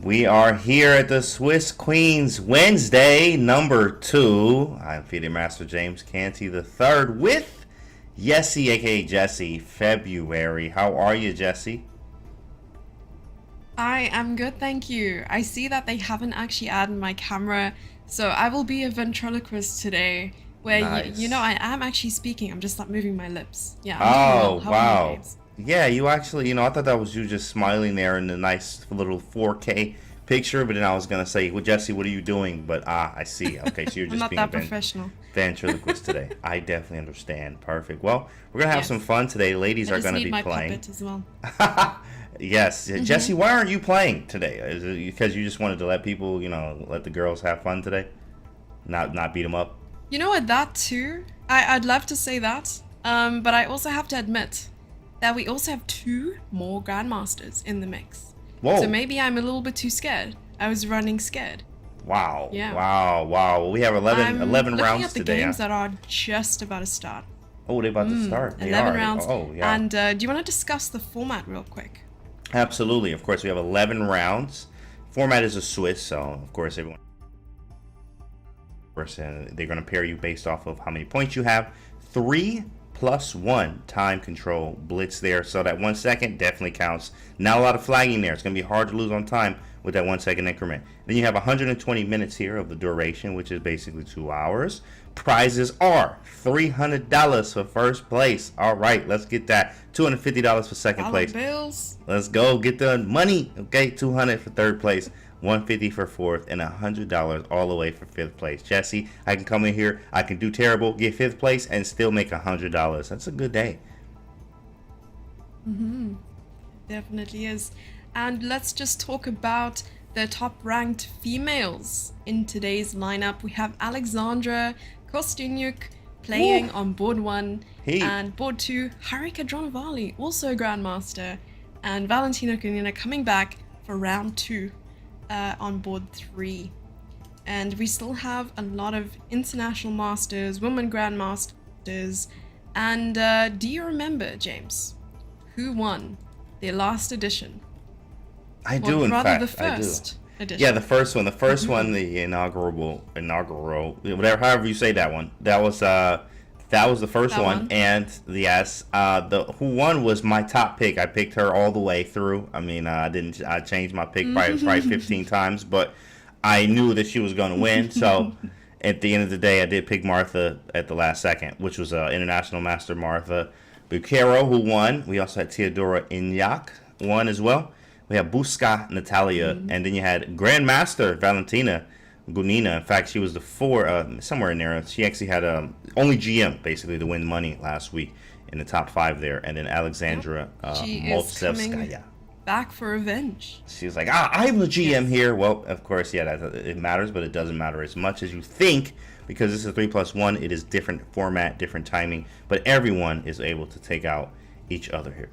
We are here at the Swiss Queens Wednesday, number 2. I'm FIDE Master James Canty the third with Yessie, aka Jesse, February. How are you, Jesse? I am good, thank you. I see that they haven't actually added my camera, so I will be a ventriloquist today, where Nice. I am actually speaking. I'm just not moving my lips. Yeah, I'm doing well. Oh, How are you, wow. James? Yeah, you actually, I thought that was you just smiling there in the nice little 4K picture, but then I was going to say, well, Jesse, what are you doing? But I see. Okay, so you're I'm just not being a that professional. ventriloquist today. I definitely understand. Perfect. Well, we're going to have some Yes, fun today. Ladies I are just going to need be my playing. puppet as well. Yes, hmm Jesse, why aren't you playing today? Is it because you just wanted to let people, let the girls have fun today, not beat them up? You know what? That too. I'd love to say that, but I also have to admit that we also have two more grandmasters in the mix. So Whoa! maybe I'm a little bit too scared. I was running scared. Wow! Yeah. Wow! Wow! Well, we have 11, I'm 11 looking rounds at the today, huh? games that are just about to start. Oh, they're about to start. They 11 are. rounds. Oh, yeah. And do you want to discuss the format real quick? Absolutely. Of course, we have 11 rounds. Format is a Swiss, so of course everyone. And they're going to pair you based off of how many points you have. 3+1 time control blitz there, so that 1 second definitely counts. Not a lot of flagging there. It's going to be hard to lose on time with that 1 second increment. Then you have 120 minutes here of the duration, which is basically 2 hours. Prizes are $300 for first place. All right, let's get that. $250 for second Dollar place. bills. Let's go get the money. Okay, 200 for third place, 150 for fourth, and $100 all the way for fifth place. Jesse, I can come in here, I can do terrible, get fifth place, and still make $100. That's a good day. Definitely is. And let's just talk about the top ranked females in today's lineup. We have Alexandra Kostyniuk Woo! playing on board 1, He. and board 2, Harika Dronovali, also a grandmaster, and Valentina Kunina coming back for round 2 on board 3. And we still have a lot of international masters, women grandmasters. And do you remember, James, who won the last edition? I Or do, in rather, the fact. I do. first Yeah, edition. the first one. The first one, the inaugural, whatever, however you say that one. That was the first That one, one. and yes, the who won was my top pick. I picked her all the way through. I mean, I didn't. I changed my pick probably 15 times, but I knew that she was going to win. So at the end of the day, I did pick Martha at the last second, which was international master Martha Bucaro who won. We also had Theodora Inyak won as well. We had Buska Natalia, and then you had Grandmaster Valentina Gunina. In fact, she was the somewhere in there. She actually had only GM basically to win money last week in the top 5 there, and then Yep. Alexandra She is coming Moltsevskaya. back for revenge. She was like, I'm the GM Yes. here. Well, of course, yeah, it matters, but it doesn't matter as much as you think because this is a 3+1. It is different format, different timing, but everyone is able to take out each other here.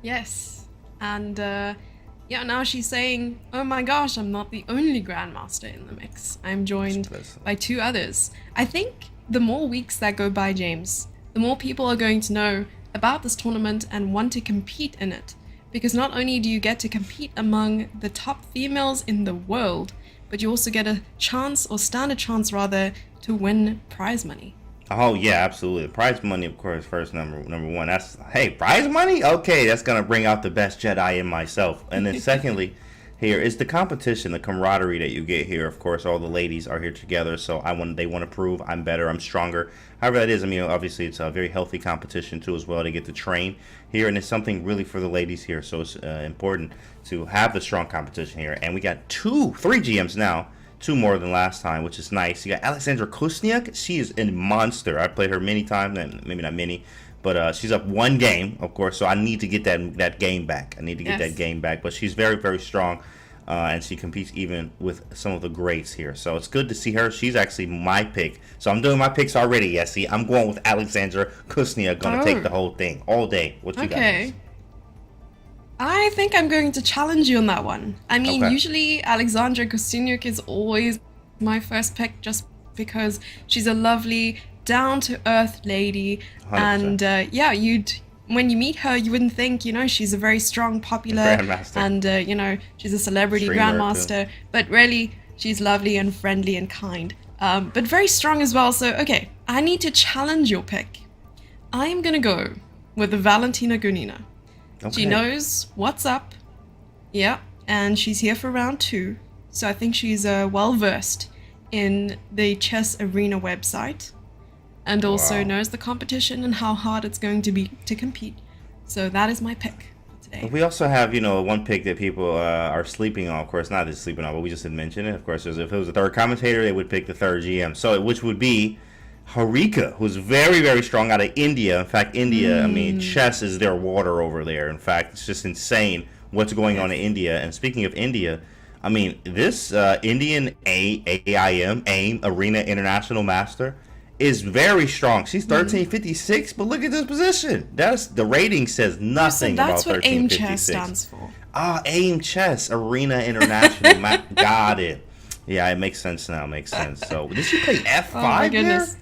Yes. And yeah, now she's saying, oh my gosh, I'm not the only grandmaster in the mix. I'm joined by 2 others. I think the more weeks that go by, James, the more people are going to know about this tournament and want to compete in it. Because not only do you get to compete among the top females in the world, but you also get a chance, or stand a chance rather, to win prize money. Oh yeah, absolutely. The prize money, of course, first number one. That's hey, prize money. Okay, that's gonna bring out the best Jedi in myself. And then secondly, here is the competition, the camaraderie that you get here. Of course, all the ladies are here together, so they want to prove I'm better, I'm stronger. However that is, I mean, obviously it's a very healthy competition too as well. They get to train here, and it's something really for the ladies here. So it's important to have the strong competition here. And we got 3 GMs now. 2 more than last time, which is nice. You got Alexandra Kusniak. She is a monster. I played her many times, maybe not many, but she's up 1 game, of course. So I need to get that game back. I need to get that Yes. game back. But she's very, very strong, and she competes even with some of the greats here. So it's good to see her. She's actually my pick. So I'm doing my picks already. Yeah, see, I'm going with Alexandra Kusniak. Going to take the Oh, whole thing all day. What you got, Jess? okay. I think I'm going to challenge you on that one. I mean, Okay, usually Alexandra Kostyniuk is always my first pick just because she's a lovely, down-to-earth lady. And 100%. yeah, you'd when you meet her, you wouldn't think, she's a very strong, popular, Grandmaster. and, she's a celebrity Streamer, grandmaster. But really, she's lovely and friendly and kind. But very strong as well. So, okay, I need to challenge your pick. I am going to go with the Valentina Gunina. Okay. She knows what's up. Yeah, and she's here for round 2. So I think she's well-versed in the chess arena website. And also knows the competition and how hard it's going to be to compete. So that is my pick for today. We also have, one pick that people are sleeping on. Of course, not just sleeping on, but we just didn't mention it. Of course, if it was a third commentator, they would pick the third GM. So, which would be Harika, who's very, very strong out of India. In fact, India, I mean, chess is their water over there. In fact, it's just insane what's going on in India. And speaking of India, I mean, this Indian AIM Arena International Master is very strong. She's 1356, but look at this position. The rating says nothing about 1356. That's what AIM Chess stands for. AIM Chess Arena International. Got it. Yeah, it makes sense now. Makes sense. So, did she play F5 Oh my goodness. there?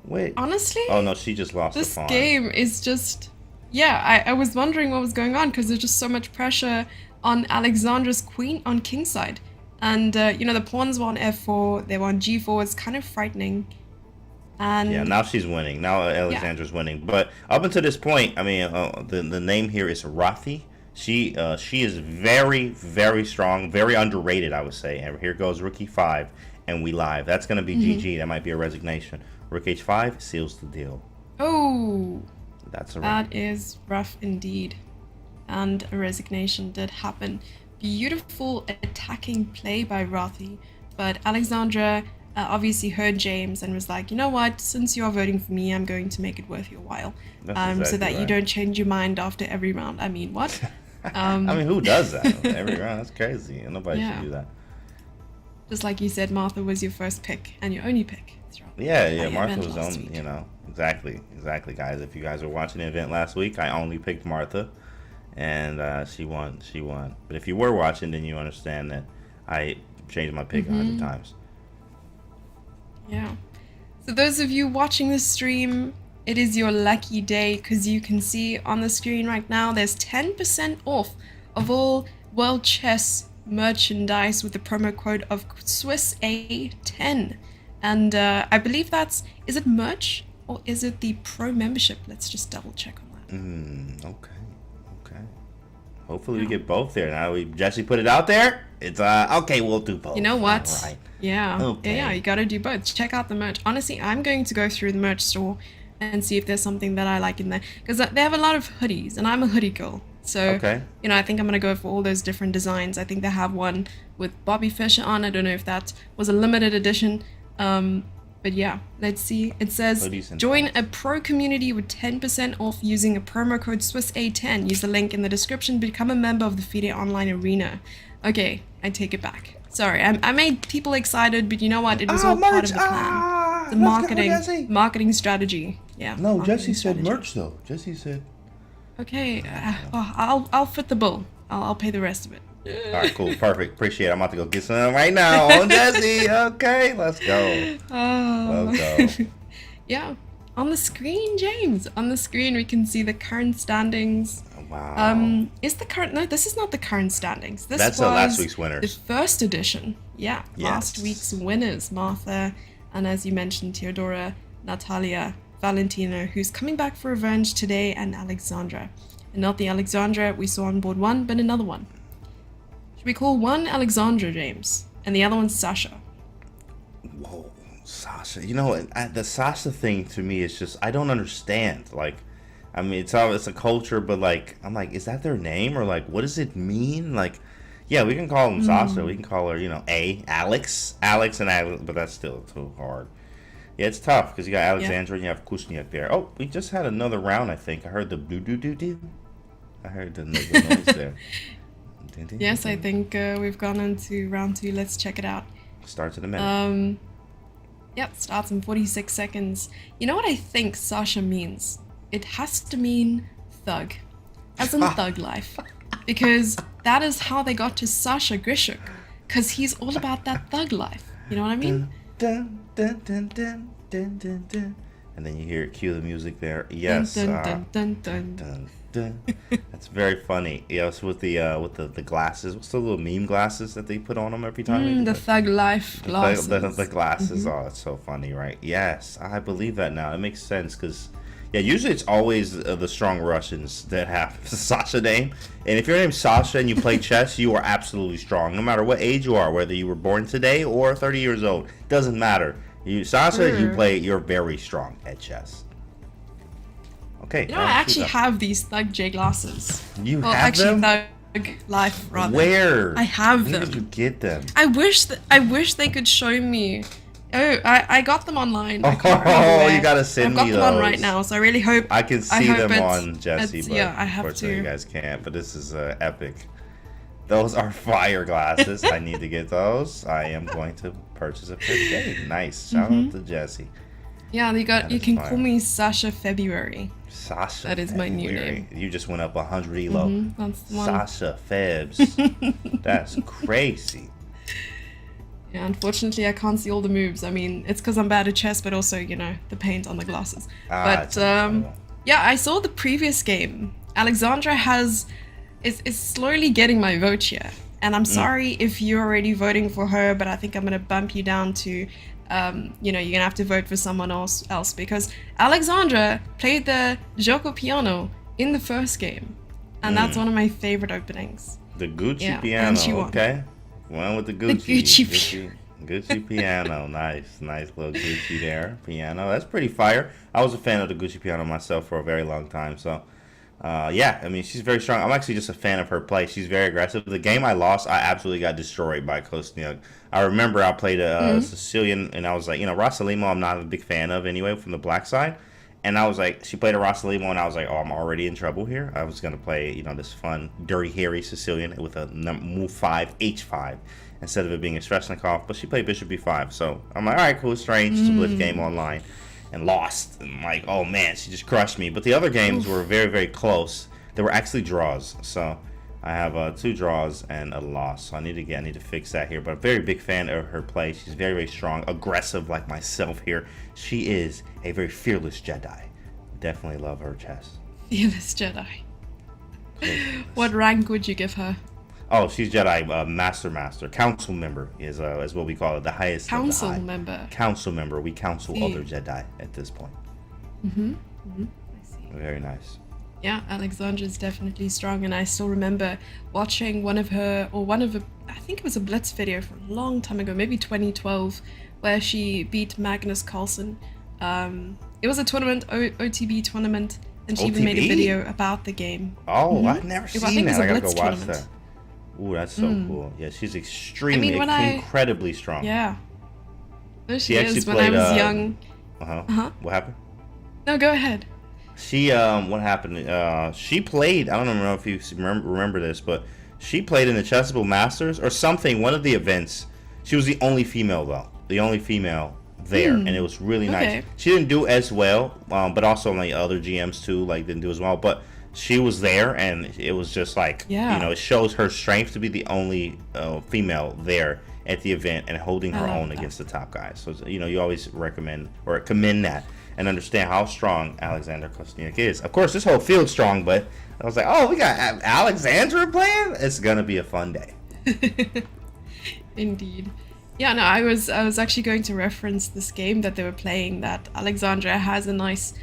Wait. Honestly? Oh no, she just lost the pawn. This game is just... Yeah, I was wondering what was going on because there's just so much pressure on Alexandra's queen on kingside. And, the pawns were on F4, they were on G4. It's kind of frightening. And yeah, now she's winning. Now Alexandra's winning. But up until this point, I mean, the name here is Rathi. She is very, very strong, very underrated, I would say. And here goes Rook E5, and we live. That's going to be GG. That might be a resignation. Rook H5 seals the deal. Oh, that's a that is rough indeed. And a resignation did happen. Beautiful attacking play by Rathi, but Alexandra obviously heard James and was like, you know what, since you're voting for me, I'm going to make it worth your while. Exactly so that you don't change your mind after every round. I mean, what? I mean, who does that every round? That's crazy. Nobody should do that. Just like you said, Martha was your first pick and your only pick. Yeah, Martha was on, exactly, guys. If you guys were watching the event last week, I only picked Martha, and she won. But if you were watching, then you understand that I changed my pick 100 times. Yeah. So those of you watching this stream, it is your lucky day because you can see on the screen right now there's 10% off of all World Chess merchandise with the promo code of Swiss A10. And I believe is it merch or is it the pro membership? Let's just double check on that. Okay. Hopefully we get both there. Now Jesse put it out there. It's okay, we'll do both. You know what? All right. Yeah. Okay. Yeah, you gotta do both. Check out the merch. Honestly, I'm going to go through the merch store and see if there's something that I like in there. Because they have a lot of hoodies, and I'm a hoodie girl. So, I think I'm gonna go for all those different designs. I think they have one with Bobby Fischer on. I don't know if that was a limited edition. But yeah, let's see. It says, join a pro community with 10% off using a promo code SwissA10. Use the link in the description. Become a member of the FIDE Online Arena. Okay, I take it back. Sorry, I made people excited, but you know what? It was all part of the plan. The marketing strategy. Yeah. No, Jesse said merch though. Jesse said. Okay, I'll foot the bill. I'll pay the rest of it. All right, cool, perfect, appreciate it. I'm about to go get some right now on Jesse. Okay, let's go. Let's go. Yeah, on the screen, James. On the screen, we can see the current standings. Wow. Is the current? No, this is not the current standings. That's last week's winners. The first edition. Yeah, last week's winners: Martha, and as you mentioned, Theodora, Natalia, Valentina, who's coming back for revenge today, and Alexandra. And not the Alexandra we saw on board 1, but another one. We call one Alexandra, James, and the other one's Sasha. Whoa, Sasha. The Sasha thing to me is just, I don't understand. Like, I mean, it's a culture, but like, I'm like, is that their name? Or like, what does it mean? Like, yeah, we can call them Sasha. We can call her, Alex and Alex, but that's still too hard. Yeah, it's tough because you got Alexandra and you have Kusniak there. Oh, we just had another round, I think. I heard the do-do-do-do. I heard the noise there. Yes, I think we've gone into round 2. Let's check it out. Starts in a minute. Yep, starts in 46 seconds. You know what I think Sasha means? It has to mean thug, as in thug life, because that is how they got to Sasha Grishuk, because he's all about that thug life. You know what I mean? Dun, dun, dun, dun, dun, dun, dun. And then you hear cue the music there. Yes. Dun, dun, dun, dun, dun. Dun, dun. That's very funny. Yes, with the glasses. What's the little meme glasses that they put on them every time? The Thug Life glasses. The glasses. Oh, it's so funny, right? Yes, I believe that now. It makes sense because, yeah, usually it's always the strong Russians that have Sasha name. And if your name's Sasha and you play chess, you are absolutely strong. No matter what age you are, whether you were born today or 30 years old, doesn't matter. Sasha, you play, you're very strong at chess. Okay. You know, I actually have these Thug J glasses. You have them? Thug Life, rather. Where? I have Where them. did you get them? I wish they could show me. Oh, I got them online. Oh, you gotta send me those. I've got them on right now, so I really hope. I can see them on Jesse, but yeah, I have unfortunately to. you guys can't. But this is epic. Those are fire glasses. I need to get those. I am going to purchase a pair today. Nice. Shout out to Jesse. Yeah, you can call me Sasha February. Sasha. That is my new name. You just went up 100 elo. That's the one. Sasha Febs. That's crazy. Yeah, unfortunately, I can't see all the moves. I mean, it's because I'm bad at chess, but also, the paint on the glasses. But yeah, I saw the previous game. Alexandra is slowly getting my vote here. And I'm sorry if you're already voting for her, but I think I'm going to bump you down to, you're going to have to vote for someone else because Alexandra played the Gioco Piano in the first game. And that's one of my favorite openings. The Gucci piano, okay? One with the Gucci. Gucci piano. Nice little Gucci there. Piano. That's pretty fire. I was a fan of the Gucci piano myself for a very long time, so... yeah, I mean, she's very strong. I'm actually just a fan of her play. She's very aggressive. The game I lost, I absolutely got destroyed by Kostniuk. I remember I played a Sicilian, and I was like, Rossalimo I'm not a big fan of anyway from the black side. And I was like, she played a Rossalimo, and I was like, oh, I'm already in trouble here. I was going to play, this fun, dirty, hairy Sicilian with a move 5, H5, instead of it being a Sveshnikov. But she played Bishop B5. So I'm like, all right, cool, it's strange. It's a blitz game online. And lost. And I'm like, oh man, she just crushed me. But the other games were very, very close. They were actually draws. So I have 2 draws and a loss. So I need to fix that here. But I'm a very big fan of her play. She's very, very strong, aggressive like myself here. She is a very fearless Jedi. Definitely love her chess. Fearless Jedi. What rank would you give her? Oh, she's Jedi Master. Council member is what we call it, the highest. Council member. Council member. We counsel other Jedi at this point. I see. Very nice. Yeah, Alexandra's definitely strong, and I still remember watching one of I think it was a Blitz video from a long time ago, maybe 2012, where she beat Magnus Carlsen. It was a tournament, OTB tournament, and she even made a video about the game. Oh, I've never seen that. I gotta go watch tournament. that. Ooh, that's so cool. Yeah, she's extremely, incredibly strong. Yeah. No, she is. When I was young. What happened? No, go ahead. She, what happened? She played, I don't know if you remember this, but she played in the Chessable Masters or something, one of the events. She was the only female, though. The only female there, and it was really nice. She didn't do as well, but also like other GMs too, like didn't do as well, but she was there, and it was just like, it shows her strength to be the only female there at the event and holding her own against the top guys. So, you always recommend or commend that and understand how strong Alexandra Kostniuk is. Of course, this whole field's strong, but I was like, oh, we got Alexandra playing? It's going to be a fun day. Indeed. Yeah, no, I was actually going to reference this game that they were playing, that Alexandra has a nice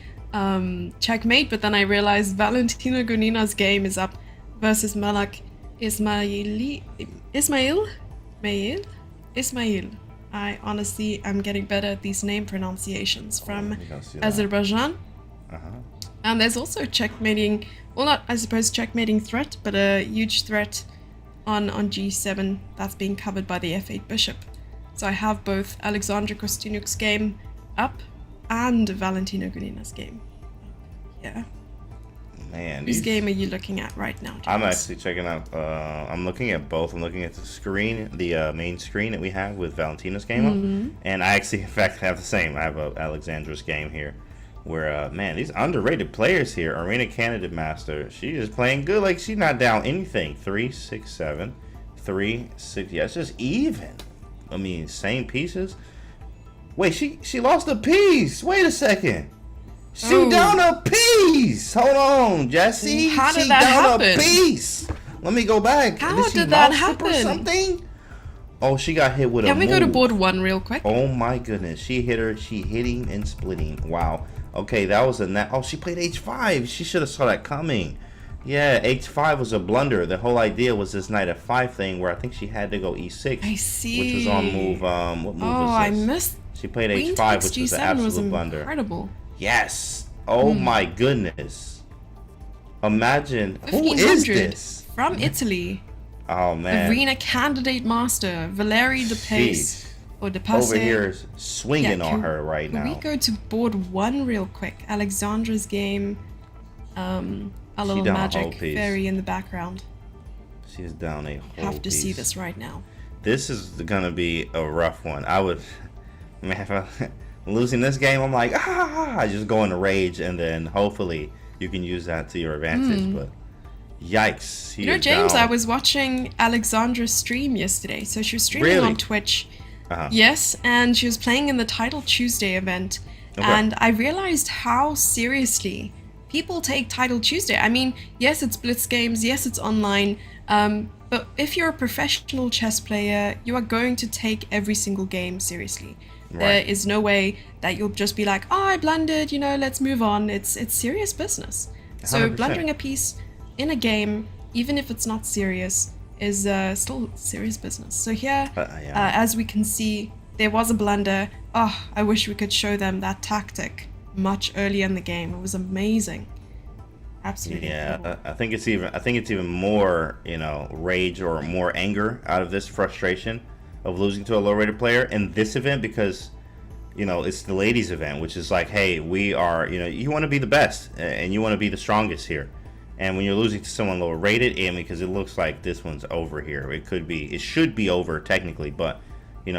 checkmate, but then I realized Valentina Gonina's game is up versus Malak Ismail. I honestly am getting better at these name pronunciations from Azerbaijan. And there's also checkmating, well, not I suppose checkmating threat, but a huge threat on G7 that's being covered by the F8 bishop. So I have both Alexandra Kostniuk's game up and Valentina Gonina's game. Yeah. Man, whose game are you looking at right now, James? I'm actually checking out. I'm looking at both. I'm looking at the screen, the main screen that we have with Valentina's game up, and I actually, in fact, have the same. I have Alexandra's game here, where man, these underrated players here. Arena Candidate Master. She's just playing good. Like she's not down anything. 3, 6, 7, 3, 6. Yeah, it's just even. I mean, same pieces. Wait, she lost a piece. Wait a second. She down a piece. Hold on, Jesse. How did she that down happen? a piece. Let me go back. How she did that mouse flip or happen? something? Oh, she got hit with Can we go to move. board 1 real quick? Oh my goodness. She hit her. She hitting and splitting. Wow. Okay, that was a oh, she played h5. She should have saw that coming. Yeah, h5 was a blunder. The whole idea was this knight f5 thing where I think she had to go e6. I see. Which was on move. What move was this? I missed. She played Queen h5, takes which was an G7 absolute was blunder. incredible. Yes. Oh my goodness. Imagine. Who is 1500 this? from Italy. Oh man. Arena candidate master Valerie De Pace or De Pace. Over here is swinging Yeah, on her right Can now. we go to board 1 real quick? Alexandra's game. A little down a whole magic piece. fairy in the background. She's down a whole Have to see piece. this right now. This is gonna be a rough one. I would, man, if I'm losing this game, I'm like, I just go into rage, and then hopefully you can use that to your advantage. But yikes! You know, James, I was watching Alexandra's stream yesterday. So she was streaming Really? on Twitch. Uh-huh. Yes, and she was playing in the Title Tuesday event. Okay. And I realized how seriously people take Title Tuesday. I mean, yes, it's blitz games, yes, it's online. But if you're a professional chess player, you are going to take every single game seriously. Right. There is no way that you'll just be like, oh, I blundered, you know, let's move on. It's serious business. So 100%. blundering a piece in a game, even if it's not serious, is still serious business. So here, as we can see, there was a blunder. Oh, I wish we could show them that tactic much earlier in the game. It was amazing. Absolutely. Yeah, incredible. I think it's even more, rage or more anger out of this frustration of losing to a low-rated player in this event because, it's the ladies' event, which is like, hey, we are, you want to be the best and you want to be the strongest here. And when you're losing to someone lower rated, because it looks like this one's over here. It should be over technically, but,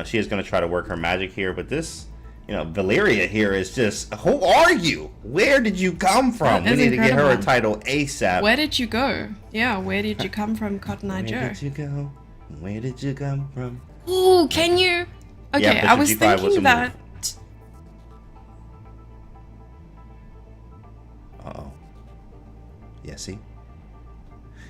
she is going to try to work her magic here. But this, Valeria here is just, who are you? Where did you come from? We need to get her a title ASAP. Where did you go? Yeah, where did you come from, Cotton Eye Joe? Where did you go? Where did you come from? Ooh, can you? Okay, Yeah, I was G5 was a thinking move. that. Uh-oh. Yesy.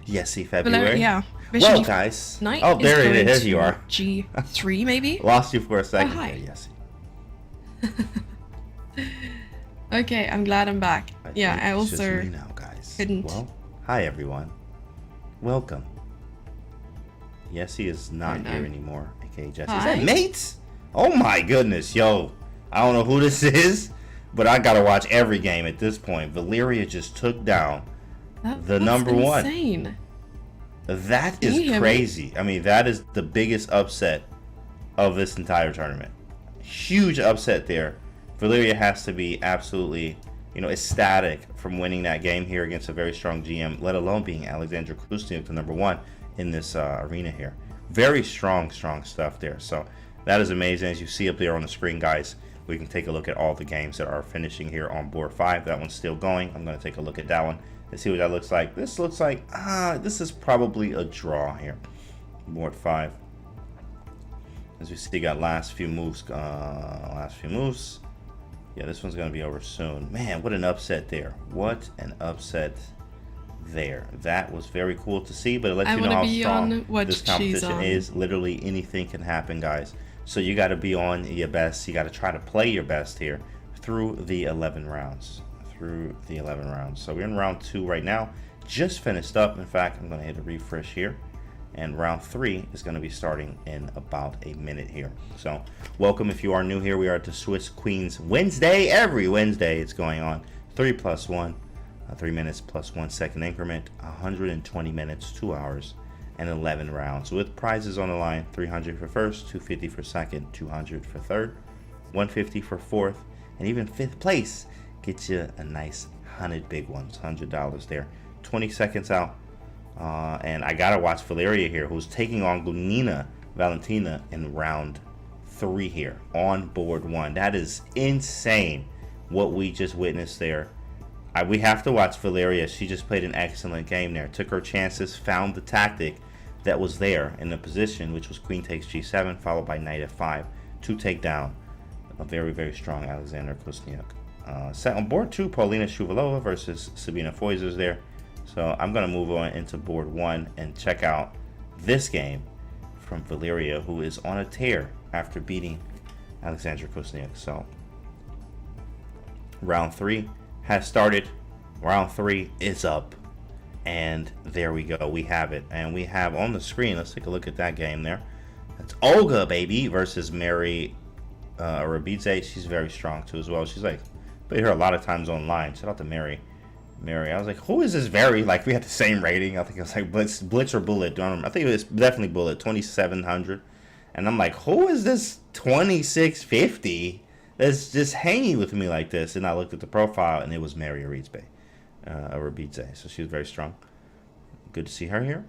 Yesy February. Valeria, yeah. Well, Bishop guys. Knight Oh, is there it going is. to You are. G3 maybe? Lost you for a second. hi. There, Yesy. Okay, I'm glad I'm back. Yeah, think I it's just also me now, guys. couldn't. Well, hi everyone. Welcome. Yesy is not no. here anymore. Okay, Jesse. Is Hi. that mates? Oh my goodness, yo. I don't know who this is, but I gotta watch every game at this point. Valeria just took down the number one. Insane. That Can you is hear me? crazy. I mean, that is the biggest upset of this entire tournament. Huge upset there. Valeria has to be absolutely, ecstatic from winning that game here against a very strong GM, let alone being Alexandra Krusniuk, the number one in this arena here. Very strong stuff there. So that is amazing. As you see up there on the screen, guys, we can take a look at all the games that are finishing here on board 5. That one's still going. I'm going to take a look at that one and see what that looks like. This looks like, this is probably a draw here. Board 5. As we see, got last few moves. Yeah, this one's going to be over soon. Man, what an upset there. What an upset there. That was very cool to see, but it lets you know how strong this competition is. Literally anything can happen, guys. So you got to be on your best. You got to try to play your best here through the 11 rounds. So we're in round 2 right now. Just finished up. In fact, I'm going to hit a refresh here. And round 3 is going to be starting in about a minute here. So welcome if you are new here. We are at the Swiss Queens Wednesday. Every Wednesday it's going on. 3+1, 3 minutes plus 1 second increment, 120 minutes, 2 hours, and 11 rounds. With prizes on the line, 300 for first, 250 for second, 200 for third, 150 for fourth, and even fifth place gets you a nice 100 big ones, $100 there. 20 seconds out. And I gotta watch Valeria here, who's taking on Gunina Valentina in round 3 here on board 1. That is insane what we just witnessed there. We have to watch Valeria. She just played an excellent game there. Took her chances, found the tactic that was there in the position, which was queen takes g7, followed by knight f5 to take down a very, very strong Alexandra Krusniuk. Set on board 2, Paulina Shuvalova versus Sabina Foizer's there. So I'm going to move on into board 1 and check out this game from Valeria, who is on a tear after beating Alexandra Kuzniuk. So round 3 has started. Round 3 is up. And there we go. We have it. And we have on the screen, let's take a look at that game there. That's Olga, baby, versus Mary Rabidze. She's very strong, too, as well. She's like, played her a lot of times online. Shout out to Mary. I was like, who is this Very? Like, we had the same rating. I think it was like Blitz or Bullet. I think it was definitely Bullet, 2,700. And I'm like, who is this 2,650 that's just hanging with me like this? And I looked at the profile, and it was Mary Rabidze. So she was very strong. Good to see her here.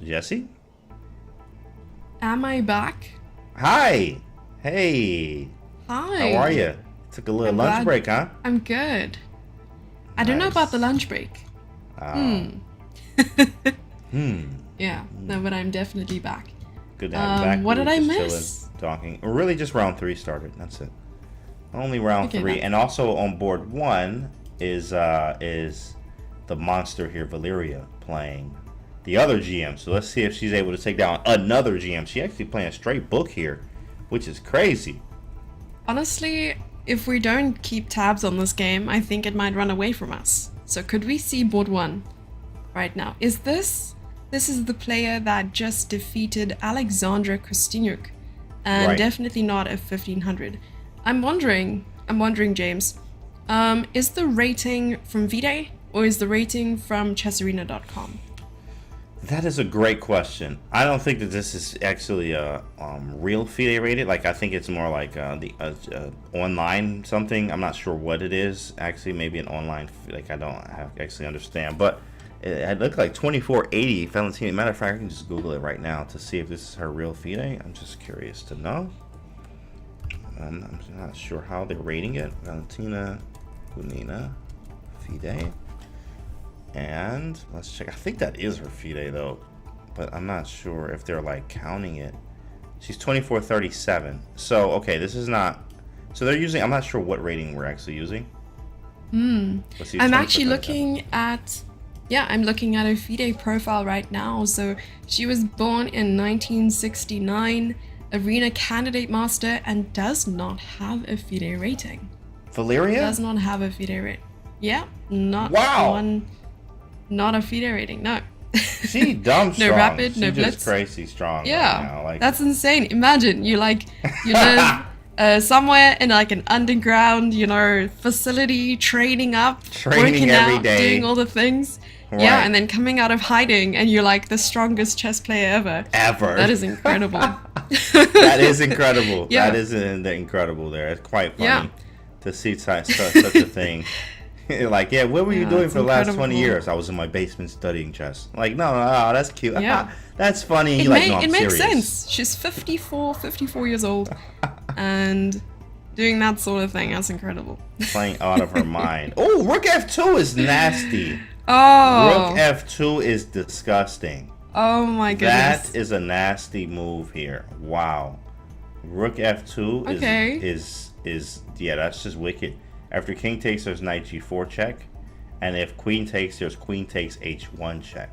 Jesse? Am I back? Hi. Hey. Hi. How are you? Took a little lunch break, huh? I'm good. I don't know about the lunch break. Yeah, no, but I'm definitely back. Good to have you back. What did I miss? Talking. Really, just round 3 started. That's it. Only round 3, and also on board 1 is the monster here, Valeria, playing the other GM. So let's see if she's able to take down another GM. She actually playing a straight book here, which is crazy. Honestly, if we don't keep tabs on this game, I think it might run away from us. So could we see board 1 right now? This is the player that just defeated Alexandra Kosteniuk, and right. Definitely not a 1500. I'm wondering, James, is the rating from FIDE or is the rating from chessarena.com? That is a great question. I don't think that this is actually a real FIDE rated. Like, I think it's more like the online something. I'm not sure what it is. Actually, maybe an online. Like, I don't actually understand. But it looked like 2480 Valentina. Matter of fact, I can just Google it right now to see if this is her real FIDE. I'm just curious to know. I'm not sure how they're rating it. Valentina Gunina FIDE. And let's check. I think that is her FIDE though, but I'm not sure if they're like counting it. She's 2437. So okay, this is not. So they're using. I'm not sure what rating we're actually using. I'm actually looking at. Yeah, I'm looking at her FIDE profile right now. So she was born in 1969, Arena Candidate Master, and does not have a FIDE rating. Valeria does not have a FIDE rating. Yeah, not one. Not a FIDE rating, no. She dumb strong. No rapid, no blitz. She's just crazy strong. Yeah, right now. Like, that's insane. Imagine you live somewhere in like an underground, facility, training working every out, day, doing all the things. Right. Yeah, and then coming out of hiding, and you're like the strongest chess player ever. That is incredible. That is incredible. Yeah. That is incredible. There, it's quite funny to see such a thing. Like, yeah, what were you doing for the last 20 years? I was in my basement studying chess. Like, no, that's cute. Yeah. That's funny. It makes serious. Sense. She's 54 years old and doing that sort of thing. That's incredible. Playing out of her mind. Oh, Rook F2 is nasty. Oh. Rook F2 is disgusting. Oh my goodness. That is a nasty move here. Wow. Rook F2 is yeah, that's just wicked. After king takes, there's knight g4 check. And if queen takes, there's queen takes h1 check.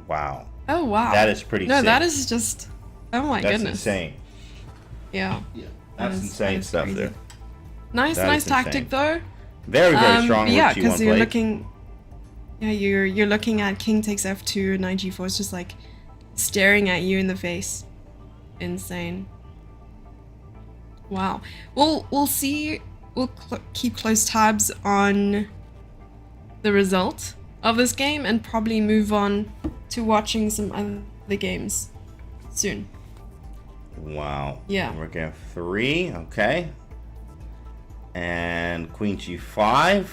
Wow. Oh, wow. That is pretty sick. No, that is just... Oh, my goodness. That's insane. Yeah. That's insane stuff crazy. There. Nice tactic, though. Very, very strong. Yeah, because you're looking... Yeah, you're looking at king takes f2, knight g4. It's just like staring at you in the face. Insane. Wow. We'll see... We'll keep close tabs on the result of this game and probably move on to watching some other games soon. Wow. Yeah. Rook F3, okay. And Queen G5.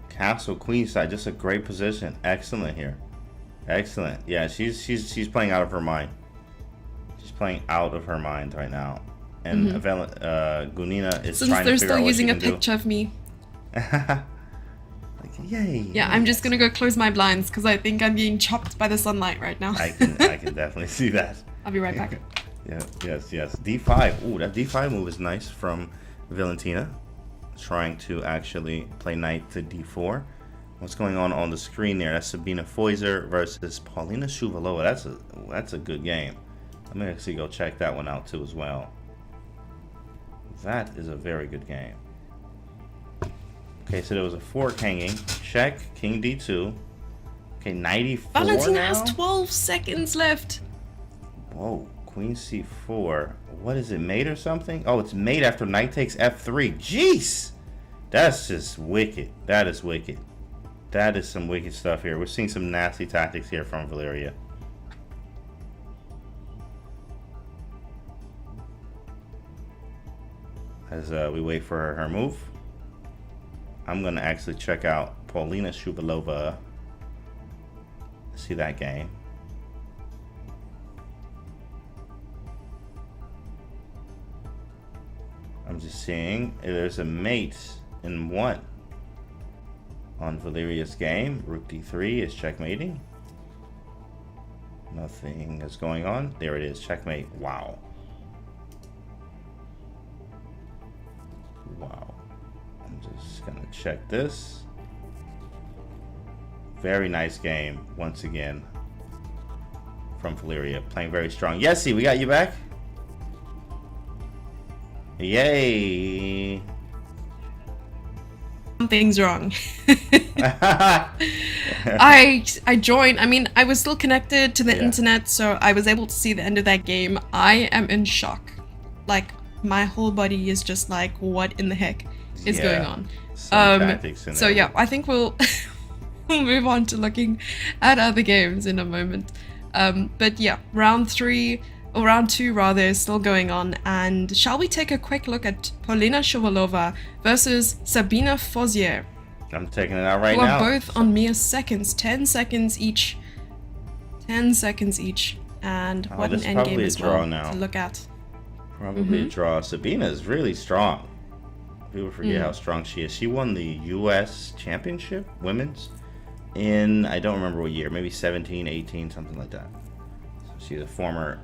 Castle queenside, just a great position. Excellent here. Excellent. Yeah, she's playing out of her mind. She's playing out of her mind right now. And Gunina is trying to figure out what she can do. Since they're still using a picture of me. Yay! Yeah, I'm just gonna go close my blinds because I think I'm being chopped by the sunlight right now. I can definitely see that. I'll be right back. Yeah, yes. D5. Ooh, that D5 move is nice from Valentina. Trying to actually play knight to D4. What's going on the screen there? That's Sabina Foiser versus Paulina Shuvalova. That's a good game. Let me actually go check that one out too as well. That is a very good game. Okay, so there was a fork hanging. Check, King D2. Okay, 94 Valentina now? has 12 seconds left. Whoa, Queen C4. What is it, mate or something? Oh, it's mate after knight takes F3. Jeez! That's just wicked. That is wicked. That is some wicked stuff here. We're seeing some nasty tactics here from Valeria. As we wait for her move, I'm going to actually check out Paulina Shuvalova. See that game. I'm just seeing there's a mate in 1 on Valeria's game. Rook D3 is checkmating. Nothing is going on. There it is, checkmate. Wow. Wow. I'm just gonna check this. Very nice game once again from Valeria, playing very strong. Yesy, we got you back. Yay. Something's wrong. I joined. I mean, I was still connected to the internet, so I was able to see the end of that game. I am in shock. Like, my whole body is just like, what in the heck is going on? So yeah, I think we'll we'll move on to looking at other games in a moment. But yeah, round 3 or round 2 rather is still going on. And shall we take a quick look at Paulina Shuvalova versus Sabina Foiser? I'm taking it out right now. now. Who are both on mere seconds, 10 seconds each. 10 seconds each. And what an endgame as well to look at. Probably a draw. Sabina is really strong. People forget how strong she is. She won the U.S. Championship, women's, in, I don't remember what year, maybe 17, 18, something like that. So she's a former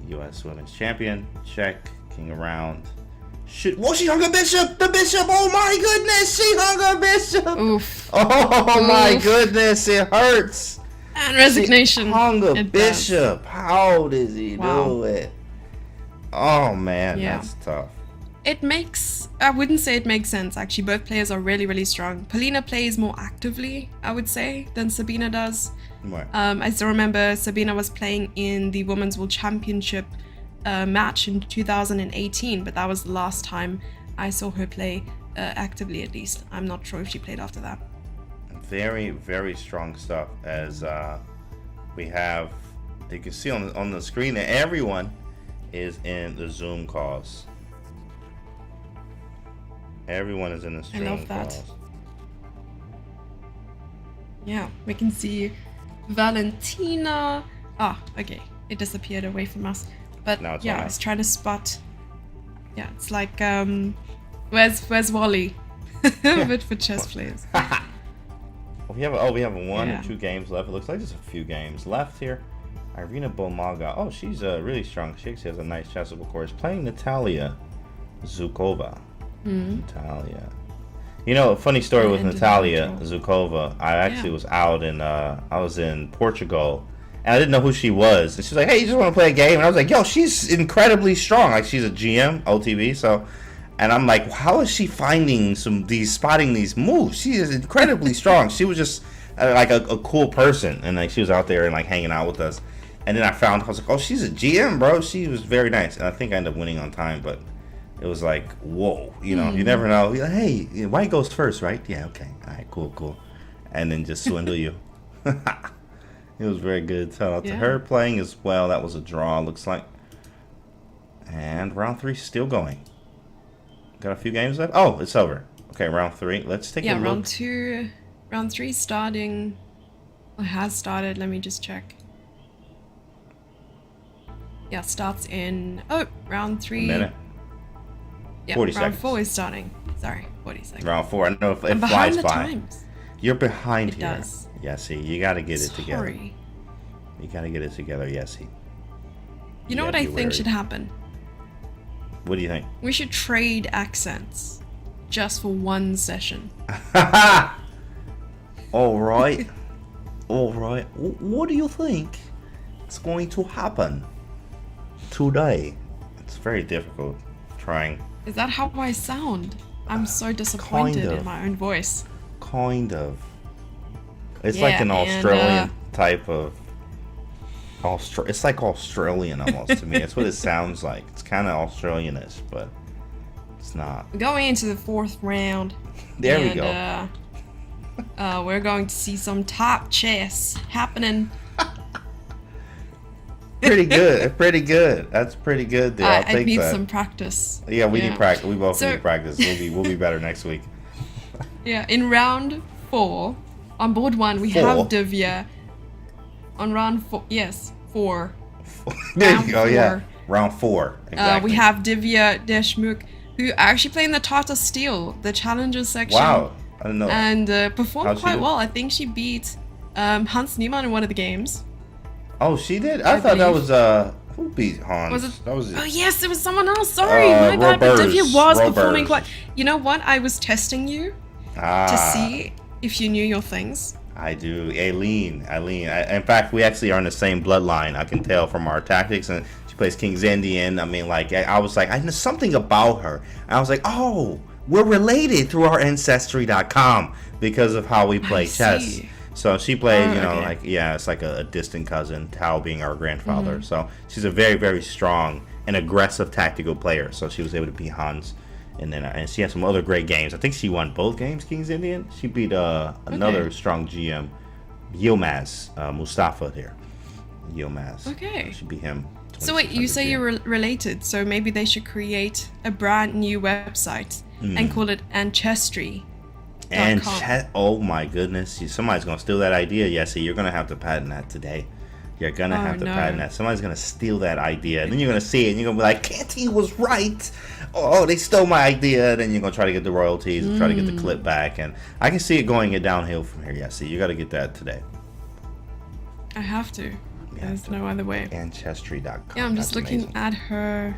U.S. women's champion. Check, king around. Shit. Whoa, she hung a bishop! The bishop! Oh my goodness! She hung a bishop! Oof. Oh my goodness, it hurts! And resignation. She hung a bishop. How does he do it? Oh man, that's tough. It makes, I wouldn't say it makes sense actually. Both players are really, really strong. Paulina plays more actively, I would say, than Sabina does. Right. I still remember Sabina was playing in the Women's World Championship match in 2018, but that was the last time I saw her play actively, at least. I'm not sure if she played after that. Very, very strong stuff. As we have, you can see on the screen that everyone is in the Zoom calls. Everyone is in the Zoom calls. I love that. Yeah, we can see Valentina. Ah, okay, it disappeared away from us. But yeah, I was trying to spot. Yeah, it's like where's Wally? But for chess players. We have 1 or 2 games left. It looks like just a few games left here. Irina Bomaga. Oh, she's really strong. She actually has a nice chessable course. Playing Natalia Zhukova. Natalia. You know, a funny story with Natalia Zhukova. I actually was out in I was in Portugal, and I didn't know who she was. And she's like, "Hey, you just want to play a game?" And I was like, "Yo, she's incredibly strong. Like, she's a GM OTV." So, and I'm like, how is she finding spotting these moves? She is incredibly strong. She was just like a cool person, and like she was out there and like hanging out with us. And then I was like, "Oh, she's a GM, bro." She was very nice, and I think I ended up winning on time, but it was like, whoa, you know, you never know. You're like, hey, white goes first, right? Yeah, okay, all right, cool. And then just swindle you. It was very good. Shout out to her playing as well. That was a draw, looks like. And round 3 still going. Got a few games left. Oh, it's over. Okay, round 3. Let's take a look. Yeah, round 3 starting, or has started. Let me just check. Yeah, starts in round 3. A minute. Yeah, 40 round seconds. 4 is starting. Sorry, 40 seconds. Round 4. I know if it I'm flies behind the by. times. You're behind It here. does. Yessie, you gotta get it together. Sorry. You gotta get it together, Yessie. You know what I think should happen? What do you think? We should trade accents just for one session. All right. All right. What do you think is going to happen today? It's very difficult trying. Is that how I sound? I'm so disappointed in my own voice. Kind of. It's Yeah, like an and, Australian type of. It's like Australian almost to me. It's what it sounds like. It's kind of Australianish, but it's not. We're going into the 4th round. There we go. We're going to see some top chess happening. Pretty good. Pretty good. That's pretty good there. I'll take I need that. some practice. Yeah, we need practice. We both So- need practice. We'll be better next week. Yeah, in round 4, on board 1, we Four? have Divya. On round 4, yes, 4. There Round you go. Yeah, 4. round 4. Exactly. We have Divya Deshmukh, who actually played in the Tata Steel, the Challenger section. Wow, I didn't know. And performed How'd she quite do? well. I think she beat Hans Niemann in one of the games. Oh, she did. I thought that believe. was who beat Hans? Was it? That was Oh yes, it was someone else. Sorry, my bad. But Robers. Divya was performing Robers. quite. You know what? I was testing you to see if you knew your things. I do. Aileen. In fact, we actually are in the same bloodline. I can tell from our tactics, and she plays King's Indian. I mean, like, I was like, I know something about her. And I was like, oh, we're related through our Ancestry.com because of how we play chess. see. So she played, Oh, you know, okay. like, yeah, it's like a distant cousin, Tao being our grandfather. Mm-hmm. So she's a very, very strong and aggressive tactical player. So she was able to beat Hans. And then, and she had some other great games. I think she won both games, King's Indian. She beat another strong GM, Yilmaz Mustafa there. Yilmaz. Okay. She beat him. So wait, you 2600 say GM. you're related, so maybe they should create a brand new website and call it Ancestry. And .com. oh my goodness, somebody's gonna steal that idea. Yessie, you're gonna have to patent that today. You're gonna have to patent that. Somebody's gonna steal that idea, and then you're gonna see it, and you're gonna be like, Canty was right. Oh, they stole my idea. Then you're gonna try to get the royalties and try to get the clip back, and I can see it going downhill from here. Yessie, you got to get that today. I have to. There's no other way. Ancestry.com. Yeah, I'm just That's looking amazing. at her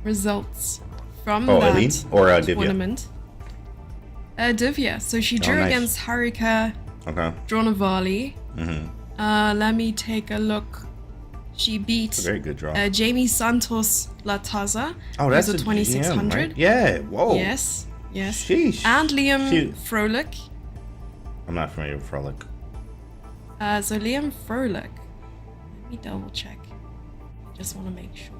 results from Oh, that Eileen or Divya? tournament. Divya. So she drew nice. against Harika Okay. Dronavali. Mm-hmm. Let me take a look. She beat Very good draw. Jamie Santos Lataza. Oh, that's who's a a 2600. GM, right? Yeah. Whoa. Yes. Yes. Sheesh. And Liam Shoot. Froelich. I'm not familiar with Frolic. So Liam Froelich. Let me double check. Just want to make sure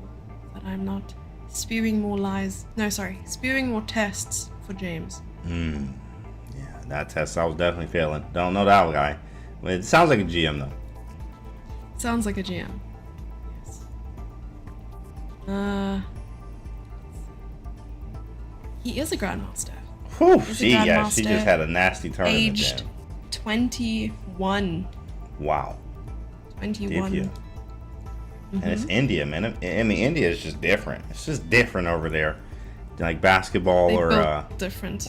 that I'm not spewing more lies. No, sorry, spewing more tests for James. Yeah, that test I was definitely failing. Don't know that guy. But it sounds like a GM though. Sounds like a GM. Yes. He is a grandmaster. Whew, He's a she grandmaster, just had a nasty tournament. Aged Then. 21. Wow. 21. Divya. And it's India, man. I mean, India is just different. It's just different over there. Like basketball They or built different.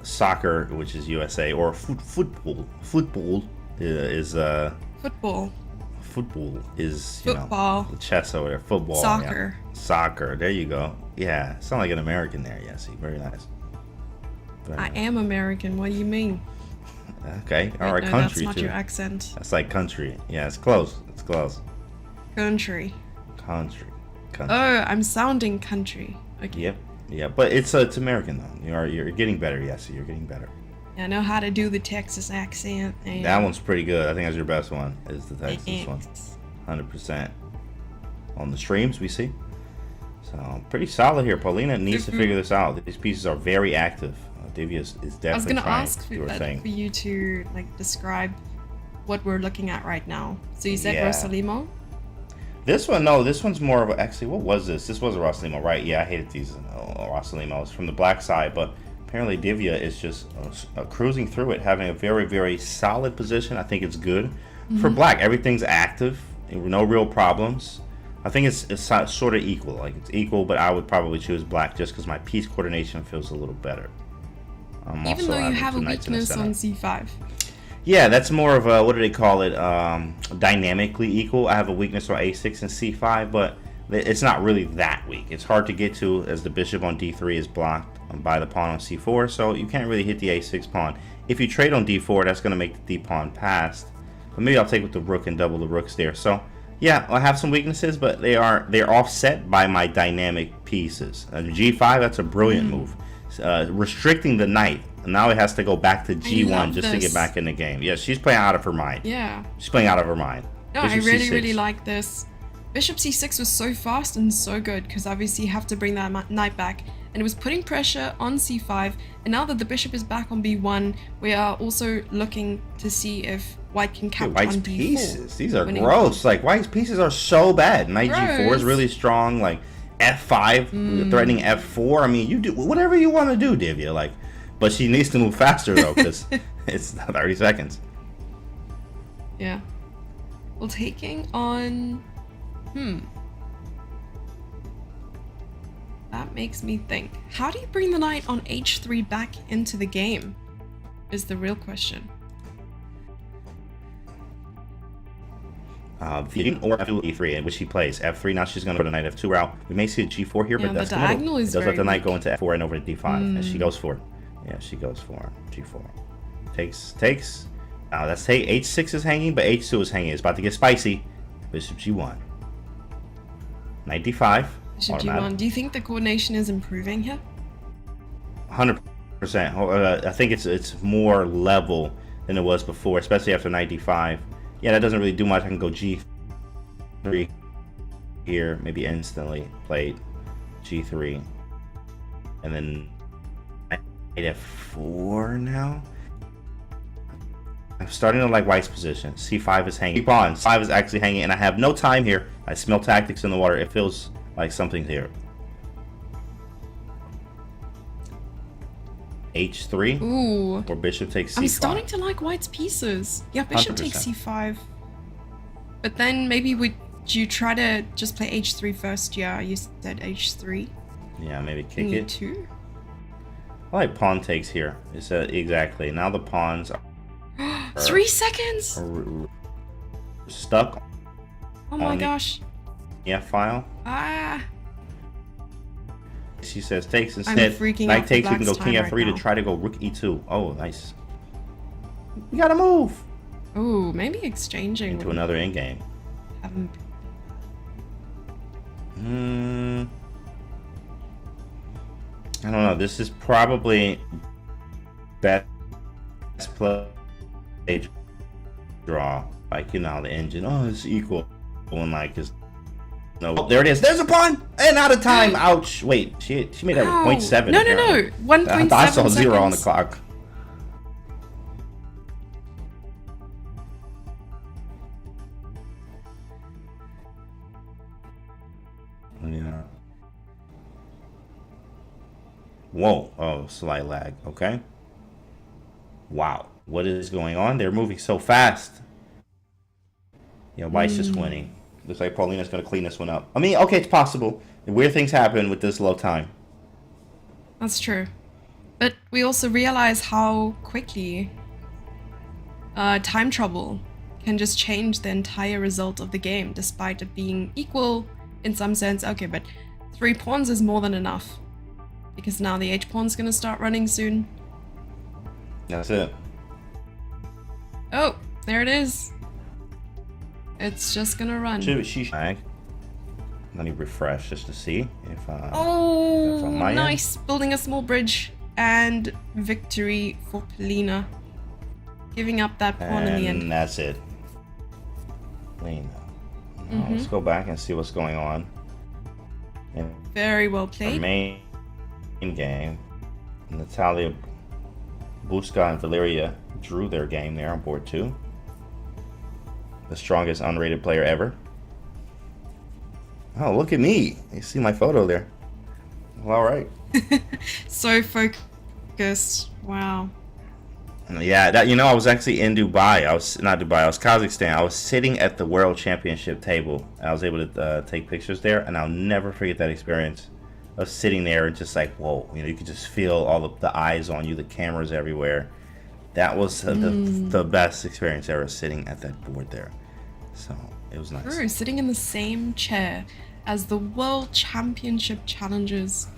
soccer, which is USA, or football. Football is Football. football is you Football. know chess over there. Football. Soccer. Yeah. Soccer. There you go. Yeah, sound like an American there. Yes, very nice. Very I nice. am American. What do you mean? Okay. All Wait, right. no, Country that's not too. your accent. That's like country. Yeah, it's close. It's close. Country. Country. Oh, I'm sounding country. Okay. Yep. Yeah, but it's American though. You're getting better. Yes, you're getting better. I know how to do the Texas accent. And That one's pretty good. I think that's your best one. Is the Texas one. 100%. On the streams we see. So pretty solid here. Paulina needs to figure this out. These pieces are very active. Divya is definitely I was gonna trying ask to do her thing. for you to like describe what we're looking at right now. So you said Yeah. Rosalimo? This one, no, this one's more of a, actually, what was this? This was a Rosalimo, right? Yeah, I hated these Rosalimos from the black side, but apparently Divya is just cruising through it, having a very, very solid position. I think it's good. For black, everything's active, no real problems. I think it's sort of equal. Like it's equal, but I would probably choose black just because my piece coordination feels a little better. Even though you have a weakness on c5. Yeah, that's more of a, what do they call it? Dynamically equal. I have a weakness on a6 and c5, but it's not really that weak. It's hard to get to as the bishop on d3 is blocked by the pawn on c4, so you can't really hit the a6 pawn. If you trade on d4, that's going to make the d pawn passed. But maybe I'll take with the rook and double the rooks there. So yeah, I have some weaknesses, but they're offset by my dynamic pieces. G5, that's a brilliant move. Restricting the knight. Now it has to go back to G1 just to get back in the game. Yeah, she's playing out of her mind. Yeah. She's playing out of her mind. No, I really like this. Bishop c6 was so fast and so good because obviously you have to bring that knight back. And it was putting pressure on c5. And now that the bishop is back on b1, we are also looking to see if white can capture on d4. Pieces. These are gross. Like, white's pieces are so bad. Knight g4 is really strong. Like, f5, threatening f4. I mean, you do whatever you want to do, Divya. Like, but she needs to move faster, though, because it's 30 seconds. Yeah. Well, taking on... That makes me think. How do you bring the knight on h3 back into the game? Is the real question. F2 or e3, in which she plays f3. Now she's going to go to knight f2 route. We may see a g4 here, but that's the diagonal. It does let the knight go into f4 and over to d5, and she goes for it. Yeah, she goes for g4. Takes. That's h6 is hanging, but h2 is hanging. It's about to get spicy. Bishop g1. Knight d5. Bishop g1. Do you think the coordination is improving here? 100%. I think it's more level than it was before, especially after knight d5. Yeah, that doesn't really do much. I can go g3 here, maybe instantly play g3, and then knight f4 now. I'm starting to like white's position. c5 is hanging. Pawn. c5 is actually hanging, and I have no time here. I smell tactics in the water. It feels like something's here. h3. Ooh. Or bishop takes c5. I'm starting to like white's pieces. Yeah, bishop 100%. Takes c5. But then maybe would you try to just play h3 first? Yeah, you said h3. Yeah, maybe kick it. Two. I like pawn takes here. It's exactly. Now the pawns are 3 seconds. Stuck. Oh my gosh. Yeah, file. She says takes instead. Knight takes. We can go king f3 to try to go rook e2. Oh, nice. You gotta move. Ooh, maybe exchanging into another endgame. I don't know. This is probably best play draw. Like, you know, the engine. Oh, it's equal. When like is no. Oh, there it is. There's a pawn and out of time. Ouch. Wait, she made that with 0.7. No. 1.7. I saw 0 on the clock. Yeah. Whoa. Oh, slight lag. Okay. Wow. What is going on? They're moving so fast. Yeah, white's just winning. Looks like Paulina's going to clean this one up. I mean, okay, it's possible. Weird things happen with this low time. That's true. But we also realize how quickly time trouble can just change the entire result of the game, despite it being equal in some sense. Okay, but 3 pawns is more than enough. Because now the h-pawn's going to start running soon. That's it. Oh, there it is. It's just gonna run. Let me refresh just to see if nice. Building a small bridge and victory for Paulina. Giving up that pawn in the end. And that's it. Paulina. Let's go back and see what's going on. Very well played. Our main game. Natalia Buska and Valeria drew their game there on board 2. The strongest unrated player ever. Oh, look at me. You see my photo there. Well, all right. So focused. Wow. Yeah, that I was actually in Dubai. I was not Dubai. I was Kazakhstan. I was sitting at the World Championship table. I was able to take pictures there, and I'll never forget that experience of sitting there and just like, whoa, you could just feel all of the eyes on you, the cameras everywhere. That was the best experience ever, sitting at that board there. So it was nice. True, sitting in the same chair as the World Championship challengers.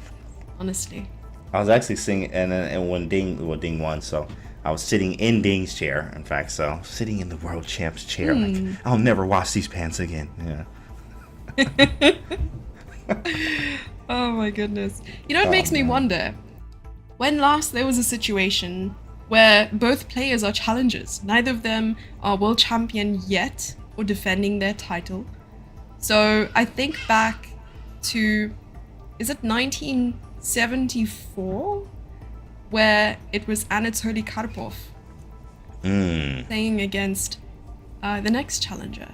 Honestly, I was actually sitting, and when Ding won, so I was sitting in Ding's chair. In fact, so sitting in the World Champ's chair. Like, I'll never wash these pants again. Yeah. Oh my goodness. It makes me wonder, when last there was a situation where both players are challengers, neither of them are world champion yet or defending their title. So I think back to, is it 1974, where it was Anatoly Karpov playing against the next challenger.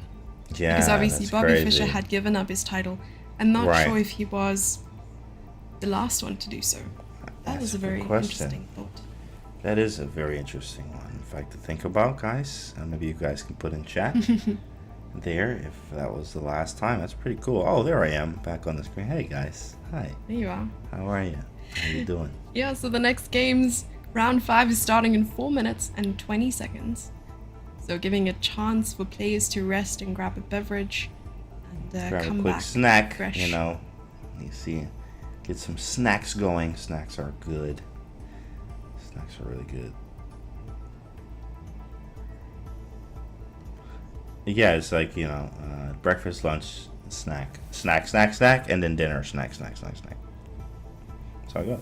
Yeah, because obviously that's Bobby crazy. Fischer had given up his title. I'm not Right. sure if he was the last one to do so. That was a good very question. interesting thought. That is a very interesting one, in fact, to think about, guys. Maybe you guys can put in chat there if that was the last time. That's pretty cool. Oh, there I am, back on the screen. Hey, guys. Hi. There you are. How are you? How you doing? Yeah, so the next game's round 5 is starting in 4 minutes and 20 seconds. So giving a chance for players to rest and grab a beverage and Grab come a quick back snack, fresh. You see, get some snacks going. Snacks are good. Snacks are really good. Yeah, it's like, breakfast, lunch, snack, and then dinner, snack. That's how it goes.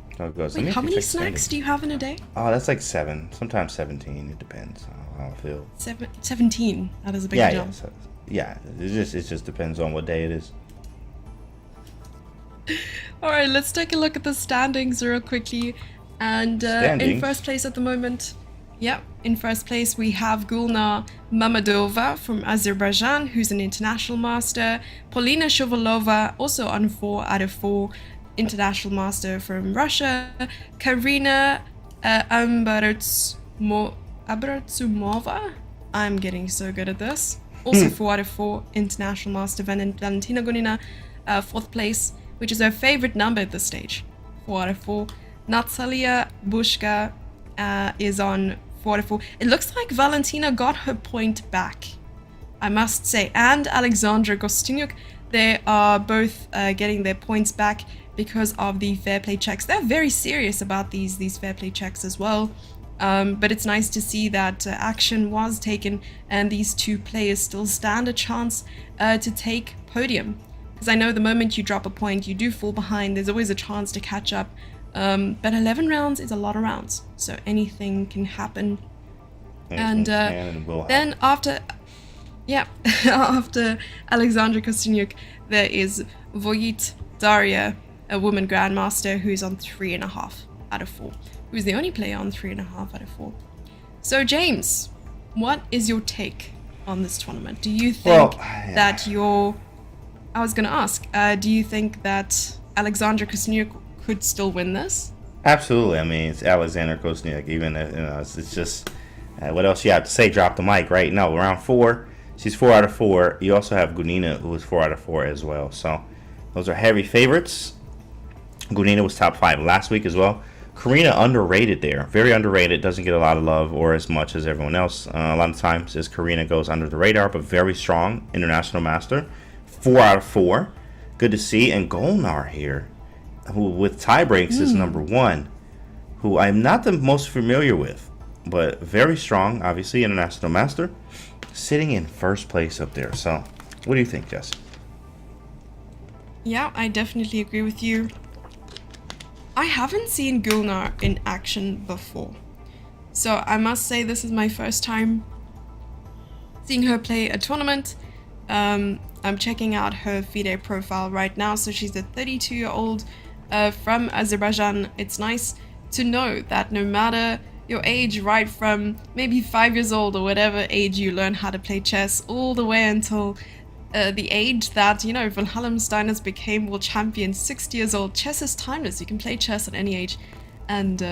That's how it goes. Wait, how many snacks do you have in a day? Oh, that's like 7, sometimes 17. It depends on how I feel. 17. That is a big Yeah, jump. it just depends on what day it is. All right, let's take a look at the standings real quickly. And in Standings? first place at the moment, in first place we have Gulnar Mammadova from Azerbaijan, who's an international master. Polina Shovalova, also on 4 out of 4, international master from Russia. Karina Abratsumova, I'm getting so good at this. Also 4 out of 4, international master. Valentina Gonina, 4th place, which is her favorite number at this stage, 4 out of 4. Natalia Bushka is on 4 out of 4. It looks like Valentina got her point back, I must say. And Alexandra Gostyniuk, they are both getting their points back because of the fair play checks. They're very serious about these fair play checks as well. But it's nice to see that action was taken and these two players still stand a chance to take podium. Because I know the moment you drop a point, you do fall behind. There's always a chance to catch up. But 11 rounds is a lot of rounds, so anything can happen. And then after Alexandra Kostyniuk, there is Voyit Daria, a woman grandmaster who's on 3.5 out of 4. Who's the only player on 3.5 out of 4. So James, what is your take on this tournament? Do you think that I was gonna ask, do you think that Alexandra Kostyniuk could still win this? Absolutely. I mean, it's Alexander Kostyniuk. Even it's just what else you have to say? Drop the mic, right? No, round 4. She's 4 out of 4. You also have Gunina, who was 4 out of 4 as well. So those are heavy favorites. Gunina was top 5 last week as well. Karina underrated there, very underrated. Doesn't get a lot of love or as much as everyone else. A lot of times, as Karina goes under the radar, but very strong international master. 4 out of 4. Good to see. And Golnar here, who with tie breaks is number 1, who I'm not the most familiar with, but very strong, obviously international master, sitting in first place up there. So what do you think, Jess? Yeah, I definitely agree with you. I haven't seen Gulnar in action before, so I must say this is my first time seeing her play a tournament. I'm checking out her FIDE profile right now. So she's a 32-year-old from Azerbaijan. It's nice to know that no matter your age, right from maybe 5 years old or whatever age you learn how to play chess, all the way until the age that, Wilhelm Steiners became world champion, 60 years old. Chess is timeless. You can play chess at any age. And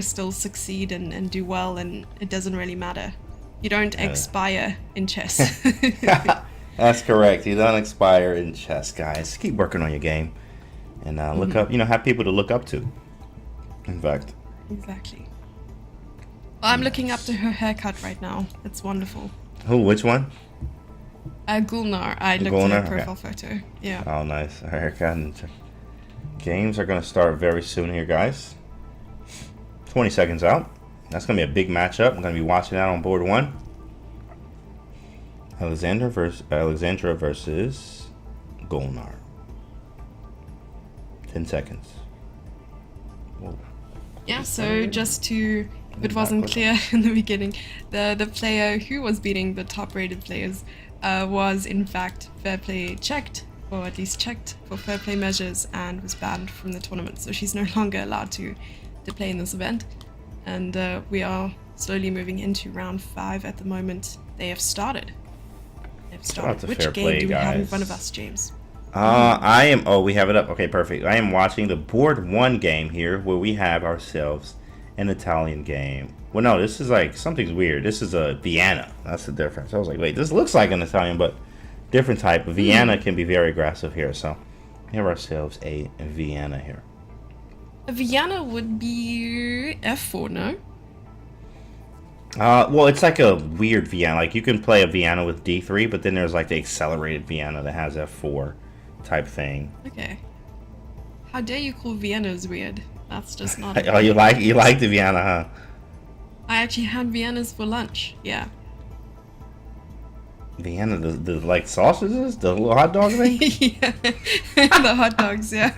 still succeed and do well, and it doesn't really matter. You don't expire in chess. That's correct. You don't expire in chess, guys. Keep working on your game, and look up. Have people to look up to. In fact. Exactly. Well, I'm looking up to her haircut right now. It's wonderful. Who? Which one? Gulnar. I looked at her profile photo. Yeah. Oh, nice. Her haircut. Games are going to start very soon here, guys. 20 seconds out. That's going to be a big matchup. I'm going to be watching that on board 1. Alexandra versus Gulnar. 10 seconds. Whoa. Yeah, so just to, if it wasn't clear in the beginning, the player who was beating the top-rated players was in fact fair play checked, or at least checked for fair play measures, and was banned from the tournament. So she's no longer allowed to play in this event. And we are slowly moving into round 5 at the moment. They have started. Which game do we have in front of us, James? I am. Oh, we have it up. Okay, perfect. I am watching the board 1 game here, where we have ourselves an Italian game. Well, no, this is like something's weird. This is a Vienna. That's the difference. I was like, wait, this looks like an Italian, but different type. Vienna can be very aggressive here. So we have ourselves a Vienna here. A Vienna would be f4, no? Well, it's like a weird Vienna. Like, you can play a Vienna with d3, but then there's like the accelerated Vienna that has f4 type thing. Okay. How dare you call Viennas weird? That's just not. Oh, you like the Vienna, huh? I actually had Viennas for lunch. Yeah. Vienna, the like sausages, the little hot dog thing. Yeah, the hot dogs. Yeah.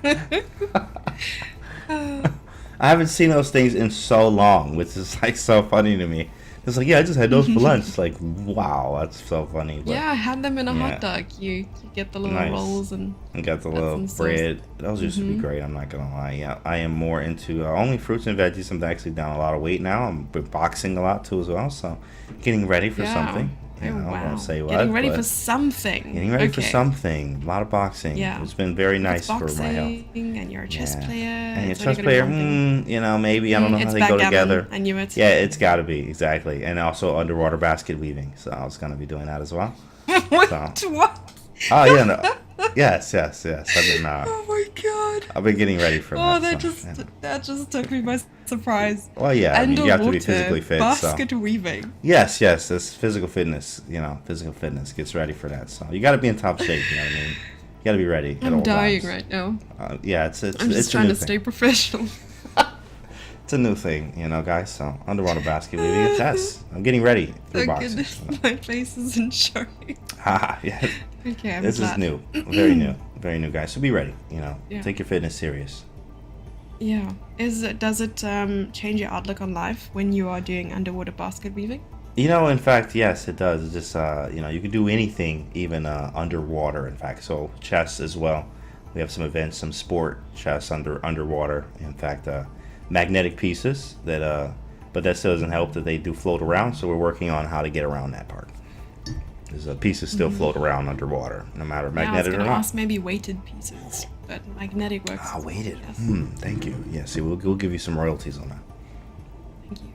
I haven't seen those things in so long, which is like so funny to me. It's like, yeah, I just had those for lunch. It's like, wow, that's so funny. But, yeah, I had them in a hot dog. You get the little rolls and got the little bread. Those used to be great. I'm not gonna lie. Yeah, I am more into only fruits and veggies. I'm actually down a lot of weight now. I'm boxing a lot too as well. So, getting ready for something. Oh, wow. I won't say what. Getting ready for something. Getting ready for something. A lot of boxing. Yeah. It's been very nice for my health. And you're a chess player. And you're a chess player, maybe. I don't know how they go together. I knew it. Yeah, it's got to be, exactly. And also underwater basket weaving. So I was going to be doing that as well. What? Oh, yeah, no. Yes. I've been, oh my god. I've been getting ready for that. That just took me by surprise. Well, yeah, I mean, you have to be physically fit. Basket weaving. Yes, that's physical fitness. Physical fitness gets ready for that. So you got to be in top shape. You know what I mean? You got to be ready. I'm dying right now. Yeah, I'm just trying to stay professional. It's a new thing, guys. So underwater basket weaving, a test. I'm getting ready for boxing. Goodness, my face isn't showing. Yeah. Okay, I'm This glad. is new, very new, guys. So be ready. Take your fitness serious. Yeah. Does it change your outlook on life when you are doing underwater basket weaving? In fact, yes, it does. It's just you can do anything, even underwater. In fact, so chess as well. We have some events, some sport chess underwater. In fact, magnetic pieces that, but that still doesn't help that they do float around. So we're working on how to get around that part. Because pieces still float around underwater, no matter magnetic or not. I was going to ask maybe weighted pieces, but magnetic works. Weighted. Yes. Thank you. Yeah, see, we'll give you some royalties on that. Thank you.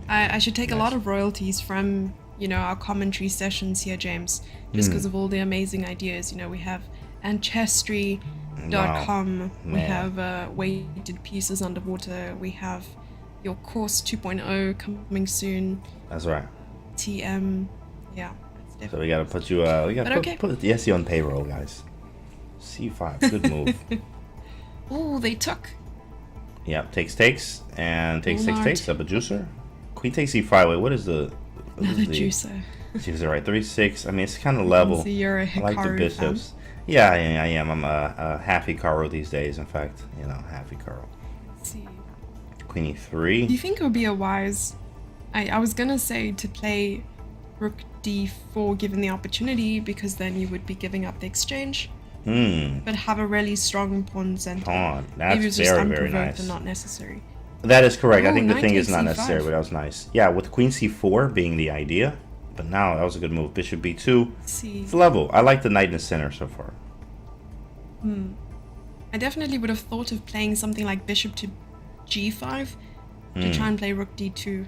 I should take a lot of royalties from, our commentary sessions here, James, just because of all the amazing ideas. We have ancestry.com, we have weighted pieces underwater, we have your course 2.0 coming soon. That's right. TM. Yeah. So we gotta put you. We gotta put the SE on payroll, guys. C5, good move. Oh, they took. Yep, takes, and takes. Up a juicer. Queen takes C5. Wait, what is the? Another juicer. Juicer, right? 3-6. I mean, it's kind of level. So you're a Hikaru I like the bishops. Fan? Yeah, I am. I'm a half Hikaru these days. In fact, half Hikaru. Let's see. Queen E3. Do you think it would be a wise? I was gonna say to play Rook D4 given the opportunity, because then you would be giving up the exchange. But have a really strong pawn center. That's maybe it's just very nice. And not necessary. That is correct. I think the thing is not necessary, but that was nice. Yeah, with Queen C4 being the idea, but now that was a good move. Bishop B2. It's level. I like the knight in the center so far. I definitely would have thought of playing something like Bishop to g5 to try and play rook d2.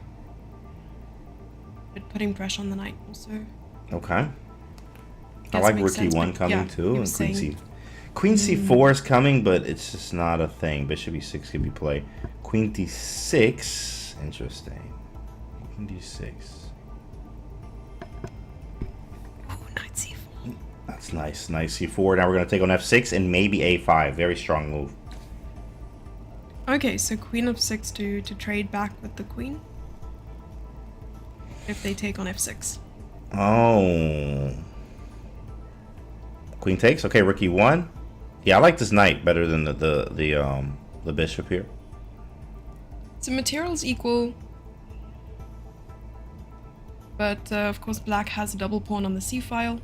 But putting pressure on the knight also. Okay. I like rook e1 coming too, and queen saying, c4 is coming, but it's just not a thing. Bishop e6 can be played. Queen d6, interesting. Queen d6. Oh, knight c4. That's nice. Nice c4. Now we're gonna take on f6 and maybe a5. Very strong move. Okay, so queen f6 to trade back with the queen. If they take on f6. Oh. Queen takes. Okay, rook e1. Yeah, I like this knight better than the bishop here. So material's equal, but of course black has a double pawn on the c file.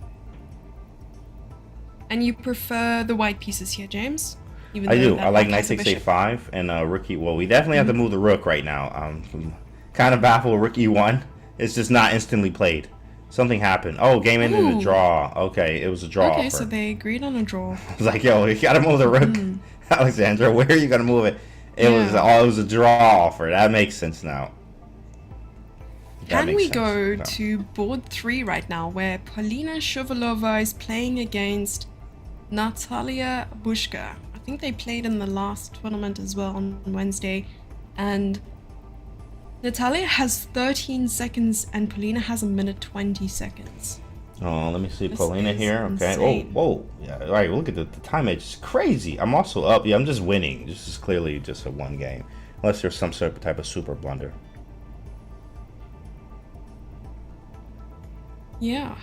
And you prefer the white pieces here, James? I do. I like knight takes a5 and rook e. Well, we definitely have to move the rook right now. I'm kind of baffled with rook e1. It's just not instantly played. Something happened. Oh, game ended in a draw. Okay, it was a draw. Okay, so they agreed on a draw. I was like, yo, you gotta move the rook, Alexandra. Where are you gonna move it? It was a draw offer. That makes sense now. Can we go to board 3 right now, where Polina Shuvalova is playing against Natalia Bushka? I think they played in the last tournament as well on Wednesday, and Natalia has 13 seconds and Polina has 1:20 seconds. Oh, let me see Polina here. Okay. Insane. Oh, whoa. Yeah. All right. Look at the time edge. It's crazy. I'm also up. Yeah, I'm just winning. This is clearly just a one game, unless there's some sort of type of super blunder. Yeah.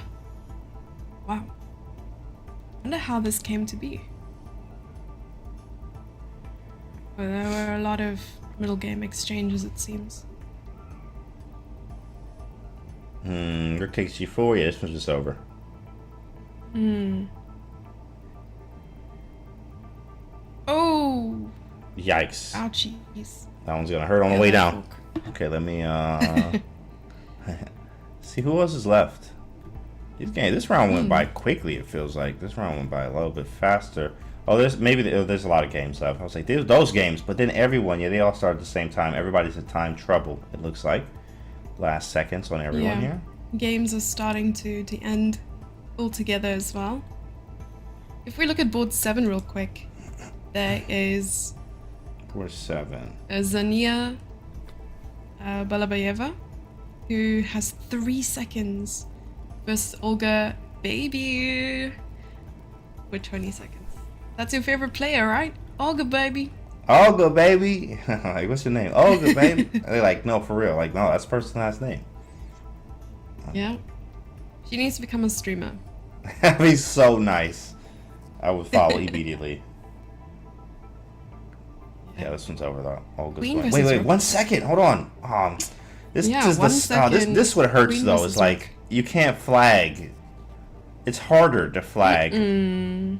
Wow. Wonder how this came to be. Well, there were a lot of middle game exchanges, it seems. Rook takes g4. Yeah, this one's just over. Oh! Yikes. Ouchies. That one's gonna hurt on the way down. Okay, let me see who else is left. This round went by quickly. It feels like this round went by a little bit faster. Oh, there's a lot of games left. I was like, there's those games, but then everyone, they all start at the same time. Everybody's at time trouble. It looks like last seconds on everyone here. Games are starting to end altogether as well. If we look at board 7 real quick, there is board 7. Zania Balabayeva, who has 3 seconds, versus Olga Baby with 20 seconds. That's your favorite player, right? Olga Baby. Olga Baby. Like, what's your name? Olga Baby. They're like, no, for real. Like, no, that's person's last name. Yeah. She needs to become a streamer. That'd be so nice. I would follow immediately. Yeah, this one's over though. Olga's wait, 1 second. Hold on. This what hurts though. Is like you can't flag. It's harder to flag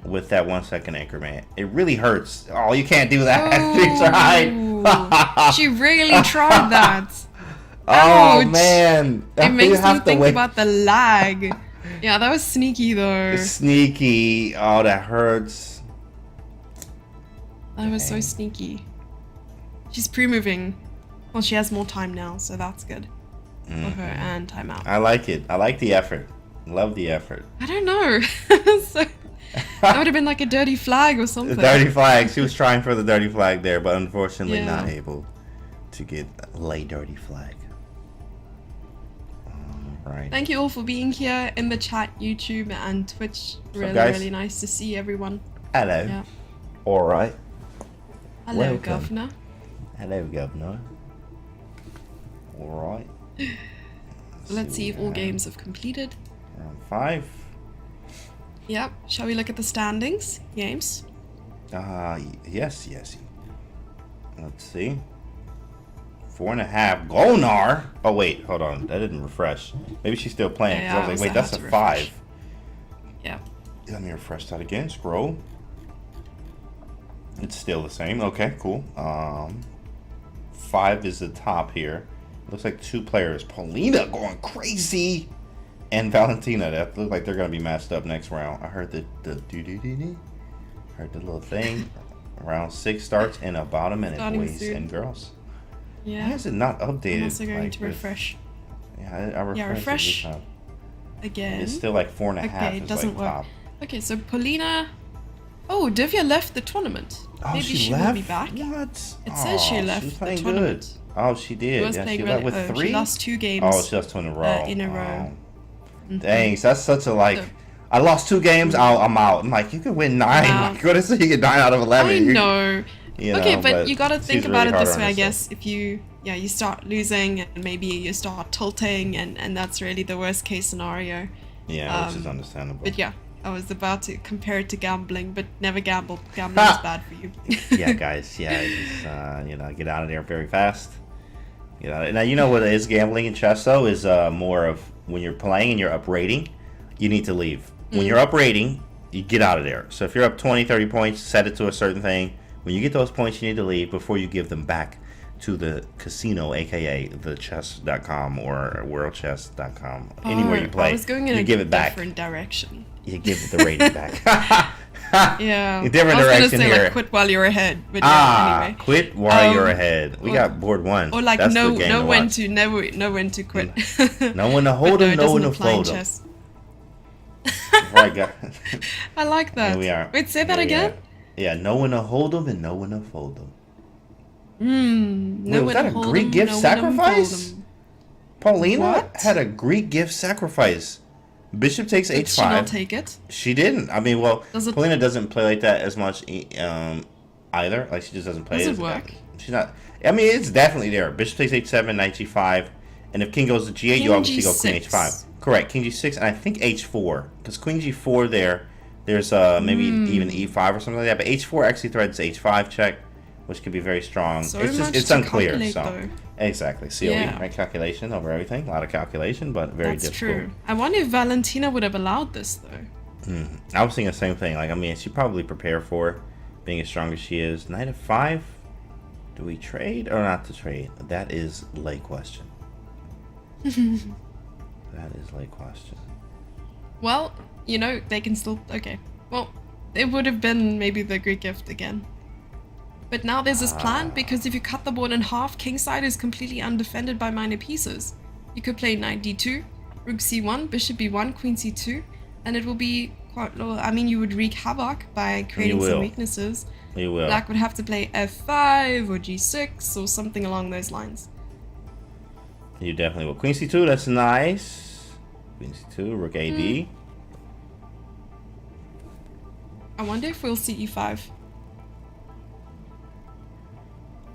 with that 1 second increment. It really hurts. Oh, you can't do that. She tried. She really tried that. Oh man, it makes me think about the lag. Yeah, that was sneaky though. It's sneaky. Oh, that hurts. That was so sneaky. She's pre-moving. Well, she has more time now, so that's good for her and timeout. I like it. I like the effort. Love the effort. I don't know. So, that would have been like a dirty flag or something. The dirty flag. She was trying for the dirty flag there, but unfortunately not able to get lay dirty flag. Right. Thank you all for being here in the chat, YouTube and Twitch. Really nice to see everyone. Hello. Yeah. All right. Hello, welcome. Governor. Hello, Governor. All right. Let's see if all games have completed. Round 5. Yep. Shall we look at the standings? Games? Yes. Let's see. 4.5. Golnar. Oh wait, hold on. That didn't refresh. Maybe she's still playing. Yeah, I was like, wait, that's a 5. Yeah. Let me refresh that again. Scroll. It's still the same. Okay, cool. 5 is the top here. Looks like 2 players. Polina going crazy, and Valentina. That look like they're gonna be matched up next round. I heard the do. Heard the little thing. Round 6 starts in about a minute, Starting boys soon. and girls. Yeah. Why is it not updated? I'm also going like to this? refresh Yeah, I refreshed refresh. it this time. again. It's still like 4.5. Okay, it It's doesn't like work. top. Okay, so Polina. Oh, Divya left the tournament. Oh, Maybe she will left? be back. What? It says she was left the playing tournament. good. Oh, she did. She was Yeah, playing she really. left with 3. She lost 2 games. Oh, she lost 2 in a row. In a row. Dang, so that's such a like. So- I lost 2 games. I'm out. I'm like, you could win 9. Wow. Like, what is it? You get 9 out of 11. I know. You know, Okay, but you gotta think she's about really it this hard way, on I herself. guess. If you start losing and maybe you start tilting, and that's really the worst case scenario. Yeah, which is understandable. But yeah, I was about to compare it to gambling, but never gamble. Gambling is bad for you. Yeah, guys. Yeah, just, get out of there very fast. Get out. Now, you know what is gambling in chess though is more of when you're playing and you're up rating, you need to leave. When you're up rating, you get out of there. So if you're up 20, 30 points, set it to a certain thing. When you get those points, you need to leave before you give them back to the casino, aka the chess.com or worldchess.com. Anywhere you play, I was going in you a give it back. different direction. You give it the rating back. Yeah. A different I was direction gonna say here. like quit while you're ahead, but yeah, anyway. Quit while you're ahead. We or- got board 1. Or like That's know the game know to when watch. to know when to quit. Know when to hold But no, them, it know when doesn't to apply in fold them. chess. Right, guys. I like that. Here we are. Wait, say that Here we again. are. Yeah, know when to hold them and know when to fold them. No was when that to a hold Greek 'em, gift know when to fold sacrifice? 'em. Paulina What? had a Greek gift sacrifice. Bishop takes Did she h5. not take it? She didn't. I mean, well, Does it- Paulina doesn't play like that as much either. Like, she just doesn't play. Does it as- work? She's not. I mean, it's definitely there. Bishop takes h7, knight g5, and if king goes to g8, you King obviously go queen G6. h5. Correct. King g6, and I think h4, because queen g4 there. There's maybe even e5 or something like that. But h4 actually threads h5 check, which could be very strong. So it's much it's to unclear. calculate, So though. exactly, COE, Yeah. right? Calculation over everything. A lot of calculation, but very That's difficult. true. I wonder if Valentina would have allowed this though. I was thinking the same thing. Like, I mean, she probably prepared for it, being as strong as she is. Knight of 5. Do we trade or not to trade? That is late question. That is late question. Well, they can still. Okay. Well, it would have been maybe the Greek gift again. But now there's this plan because if you cut the board in half, kingside is completely undefended by minor pieces. You could play knight d2, rook c1, bishop b1, queen c2, and it will be quite low. I mean, you would wreak havoc by creating will. some weaknesses. We will. Black would have to play f5 or g6 or something along those lines. You definitely will. Queen c2, that's nice. Queen c2, rook ad. I wonder if we'll see e5.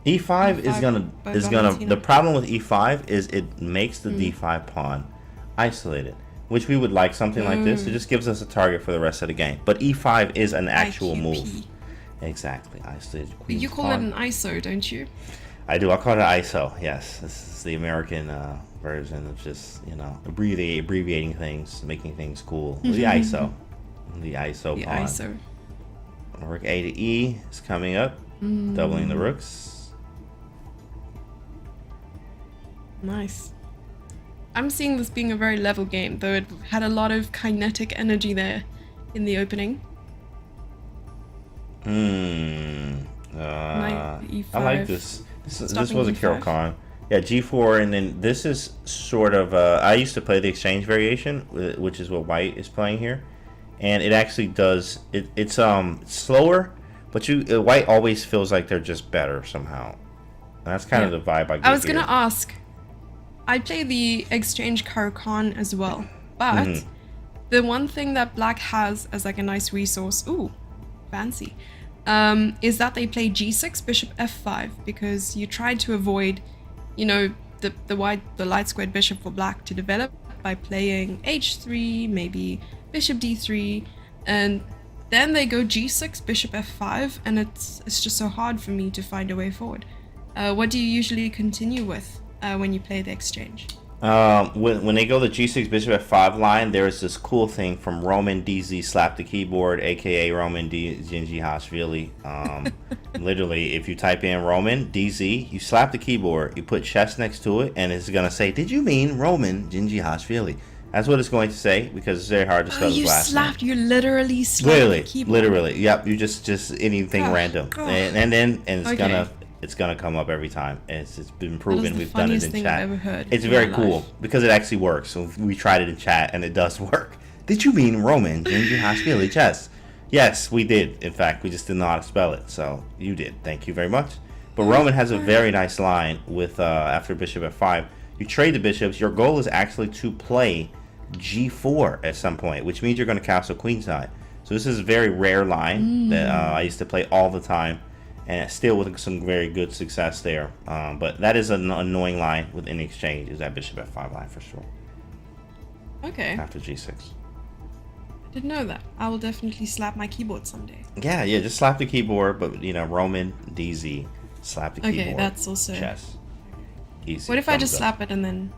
E5 is E5 gonna by is gonna. Valentina. The problem with E5 is it makes the D5 pawn isolated, which we would like something like this. It just gives us a target for the rest of the game. But E5 is an actual IQP. move. Exactly, isolated queen You call pawn. it an ISO, don't you? I do. I call it ISO. Yes, this is the American version of just abbreviating things, making things cool. The ISO, the ISO The pawn. ISO. Rook A to E is coming up, doubling the rooks. Nice. I'm seeing this being a very level game, though it had a lot of kinetic energy there in the opening. Knight E5. I like this. This Stopping was a Carol E5. Khan. Yeah, G4, and then this is sort of. I used to play the exchange variation, which is what White is playing here, and it actually does. It's slower, but White always feels like they're just better somehow. And that's kind of the vibe I get. I was here. gonna ask. I play the exchange Caro-Kann as well, but the one thing that Black has as like a nice resource, ooh, fancy, is that they play G6, Bishop F5, because you try to avoid, the light squared bishop for Black to develop by playing H3, maybe Bishop D3, and then they go G6, Bishop F5, and it's just so hard for me to find a way forward. What do you usually continue with when you play the exchange? When they go the G6 Bishop F5 line, there's this cool thing from Roman DZ Slap the Keyboard, aka Roman Genji Hashvili. Literally, if you type in Roman DZ, you slap the keyboard, you put chess next to it, and it's gonna say, "Did you mean Roman Genji Hashvili?" That's what it's going to say because it's very hard to spell his last name. You literally slapped the keyboard. Literally. Yep. You just anything random, and then it's gonna come up every time. It's been proven. We've done it in chat. I've ever heard it's very cool because it actually works. So we tried it in chat and it does work. Did you mean Roman Ginger Haskell Chess? Yes, we did. In fact, we just didn't know how to spell it. So you did. Thank you very much. But Roman has a very nice line with after bishop f5. You trade the bishops. Your goal is actually to play g4 at some point, which means you're going to castle queenside. So this is a very rare line that I used to play all the time, and still with some very good success there. But that is an annoying line with any exchange, is that bishop f5 line for sure. Okay. After g6. I didn't know that. I will definitely slap my keyboard someday. Yeah, just slap the keyboard, but Roman DZ, slap the keyboard. Okay, that's also chess. Easy. What if I just slap it and then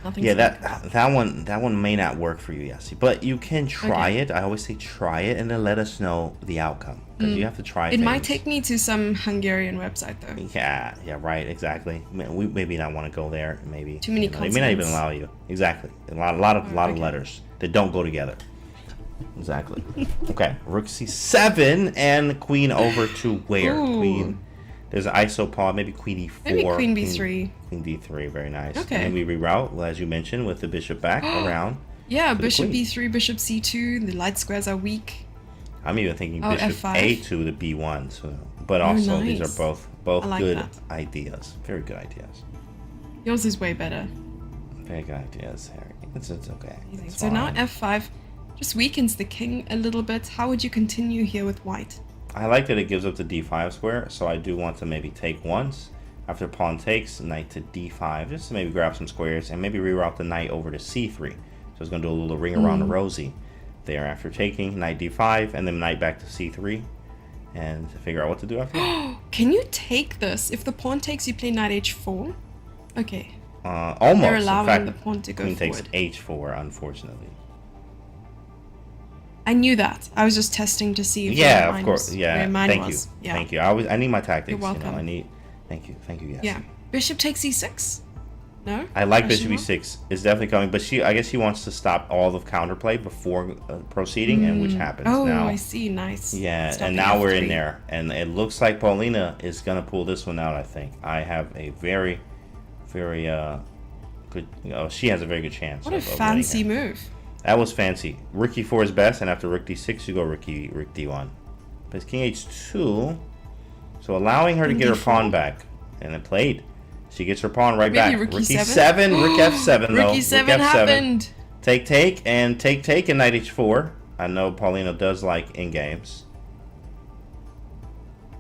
nothing? Yeah, that one may not work for you, Yassi. But you can try it. I always say try it and then let us know the outcome because you have to try. It might take me to some Hungarian website though. Yeah, right, exactly. We maybe not want to go there. Maybe too many consonants. They may not even allow you. Exactly, a lot of letters that don't go together. Exactly. Okay, rook c7 and queen over to where? Ooh. Queen. There's an iso pawn, maybe queen e4. Maybe queen b3. Queen d3, very nice. Okay. And then we reroute, well, as you mentioned, with the bishop back around. Yeah, bishop b3, bishop c2. The light squares are weak. I'm even thinking bishop f5. a2 to b1. So, but also nice. these are both like good that. ideas. Very good ideas. Yours is way better. Very good ideas, Harry. It's okay. It's so fine. now f5 just weakens the king a little bit. How would you continue here with white? I like that it gives up the d5 square, so I do want to maybe take once. After pawn takes, knight to d5, just to maybe grab some squares and maybe reroute the knight over to c3. So it's going to do a little ring around the rosy there after taking, knight d5, and then knight back to c3, and to figure out what to do after that. Can you take this? If the pawn takes, you play knight h4? Okay. Almost. They're allowing in fact, the pawn to go queen forward. takes h4, unfortunately. I knew that. I was just testing to see if of course. Yeah, thank you. Yeah. Thank you. I need my tactics. You're welcome. Thank you. Yes. Yeah. Bishop takes e6. No. I like bishop e6. It's definitely coming, but I guess she wants to stop all the counterplay before proceeding, and which happens now. Oh, I see. Nice. Yeah, Stopping and now we're F3. in there, and it looks like Paulina is gonna pull this one out. I think I have a very, very good. She has a very good chance. What a of winning fancy here. move. That was fancy. Rook e4 is best, and after rook d6, you go rook d1. But it's king h2, so allowing her to get her pawn back, and it played. She gets her pawn right back. Rook e7, rook f7 though. Rook e7 happened. Take, and take, and knight h4. I know Paulina does like in games.